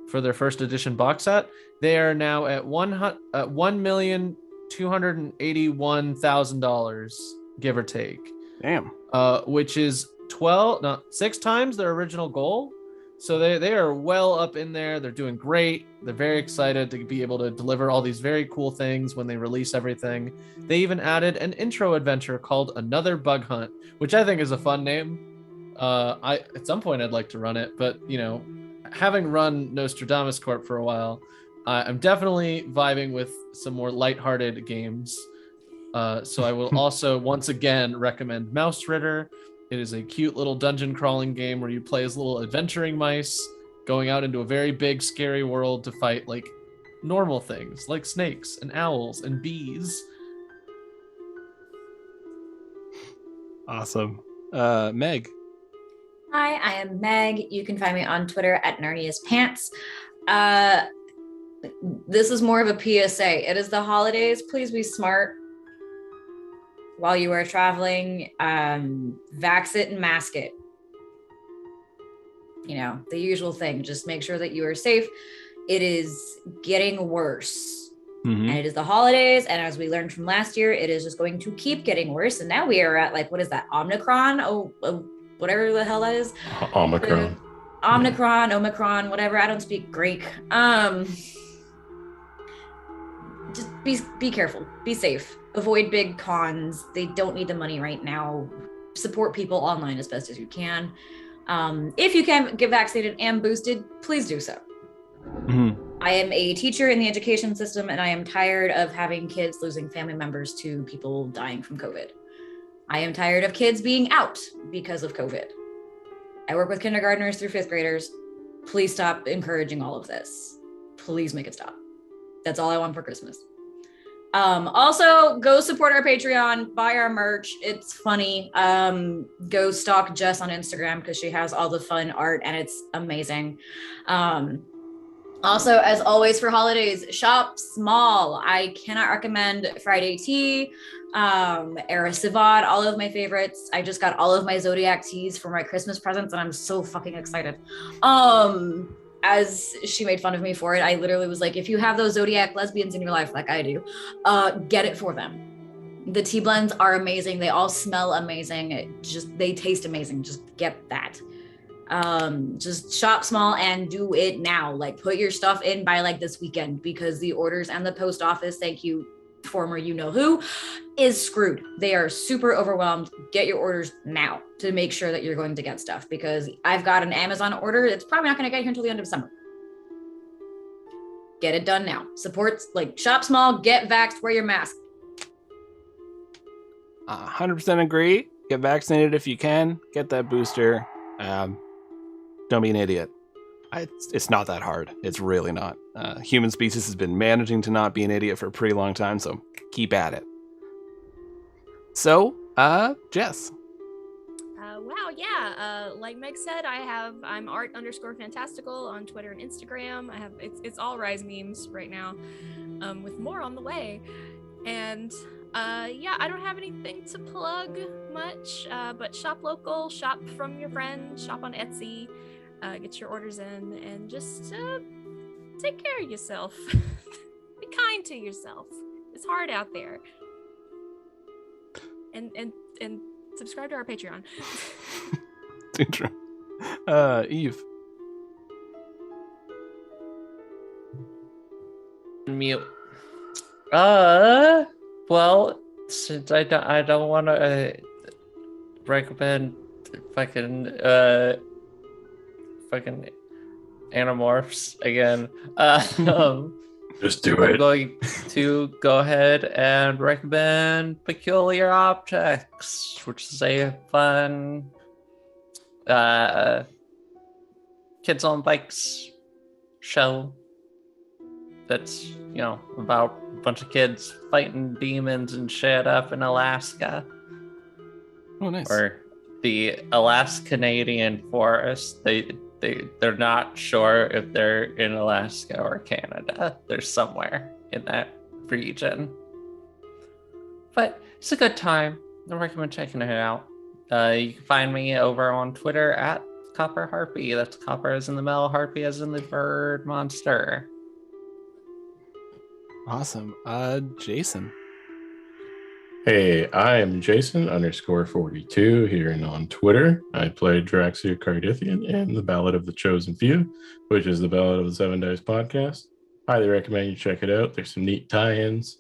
[SPEAKER 1] for their first edition box set. They are now at $1,281,000, give or take.
[SPEAKER 2] Damn.
[SPEAKER 1] Which is 6 times their original goal. So they are well up in there. They're doing great. They're very excited to be able to deliver all these very cool things when they release everything. They even added an intro adventure called Another Bug Hunt, which I think is a fun name. At some point I'd like to run it, but having run Nostradamus Corp for a while, I'm definitely vibing with some more lighthearted games. So I will also once again recommend Mouse Ritter. It is a cute little dungeon crawling game where you play as little adventuring mice going out into a very big, scary world to fight like normal things, like snakes and owls and bees.
[SPEAKER 2] Awesome. Meg.
[SPEAKER 3] Hi, I am Meg. You can find me on Twitter at Narnia's Pants. This is more of a PSA. It is the holidays. Please be smart while you are traveling. Vax it and mask it. You know, the usual thing. Just make sure that you are safe. It is getting worse.
[SPEAKER 2] Mm-hmm.
[SPEAKER 3] And it is the holidays. And as we learned from last year, it is just going to keep getting worse. And now we are at like, what is that? Omicron? Whatever the hell that is.
[SPEAKER 6] Omicron.
[SPEAKER 3] Omicron, whatever. I don't speak Greek. Just be careful. Be safe. Avoid big cons. They don't need the money right now. Support people online as best as you can. If you can get vaccinated and boosted, please do so.
[SPEAKER 2] Mm-hmm.
[SPEAKER 3] I am a teacher in the education system, and I am tired of having kids losing family members to people dying from COVID. I am tired of kids being out because of COVID. I work with kindergartners through fifth graders. Please stop encouraging all of this. Please make it stop. That's all I want for Christmas. Also, go support our Patreon, buy our merch. It's funny. Go stalk Jess on Instagram because she has all the fun art and it's amazing. Also, as always for holidays, shop small. I cannot recommend Friday Tea, Era Sivad, all of my favorites. I just got all of my Zodiac teas for my Christmas presents and I'm so fucking excited. As she made fun of me for it, I literally was like, if you have those Zodiac lesbians in your life like I do, get it for them. The tea blends are amazing. They all smell amazing. They taste amazing. Just get that. Just shop small and do it now. Like put your stuff in by like this weekend because the orders and the post office, thank you, former you know who, is screwed. They are super overwhelmed. Get your orders now to make sure that you're going to get stuff because I've got an Amazon order. It's probably not going to get here until the end of summer. Get it done now. Support, like shop small, get vaxxed, wear your mask.
[SPEAKER 2] 100% agree. Get vaccinated if you can. Get that booster. Don't be an idiot. It's not that hard. It's really not. Human species has been managing to not be an idiot for a pretty long time, so keep at it. So, Jess.
[SPEAKER 4] Wow, yeah. Like Meg said, I'm art_fantastical on Twitter and Instagram. It's all Rise memes right now, with more on the way. And yeah, I don't have anything to plug much, but shop local, shop from your friends, shop on Etsy, get your orders in, and just take care of yourself. Be kind to yourself. It's hard out there. And subscribe to our Patreon.
[SPEAKER 2] Too true. Eve.
[SPEAKER 5] Mute. Well, since I don't want to recommend fucking Animorphs again.
[SPEAKER 6] Just do
[SPEAKER 5] I'm
[SPEAKER 6] it.
[SPEAKER 5] going to go ahead and recommend Peculiar Objects, which is a fun kids on bikes show that's, you know, about a bunch of kids fighting demons and shit up in Alaska.
[SPEAKER 2] Oh, nice.
[SPEAKER 5] Or the Alaska-Canadian forest. They're not sure if they're in Alaska or Canada. They're somewhere in that region. But it's a good time. I recommend checking it out. You can find me over on Twitter at Copper Harpy. That's Copper as in the Mel, Harpy as in the bird monster.
[SPEAKER 2] Awesome. Jason.
[SPEAKER 6] Hey, I am Jason_42 here and on Twitter. I play Draxia Cardithian in The Ballad of the Chosen Few, which is the Ballad of the Seven Dice podcast. Highly recommend you check it out. There's some neat tie-ins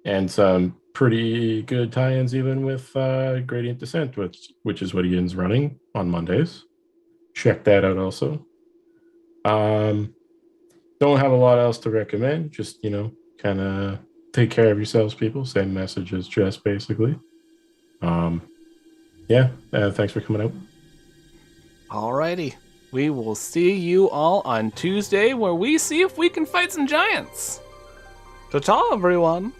[SPEAKER 6] and some pretty good tie-ins even with Gradient Descent, which is what Ian's running on Mondays. Check that out also. Don't have a lot else to recommend. Just, kind of take care of yourselves, people. Same message as Jess, basically. Thanks for coming out.
[SPEAKER 2] Alrighty. We will see you all on Tuesday, where we see if we can fight some giants. Ta-ta, everyone.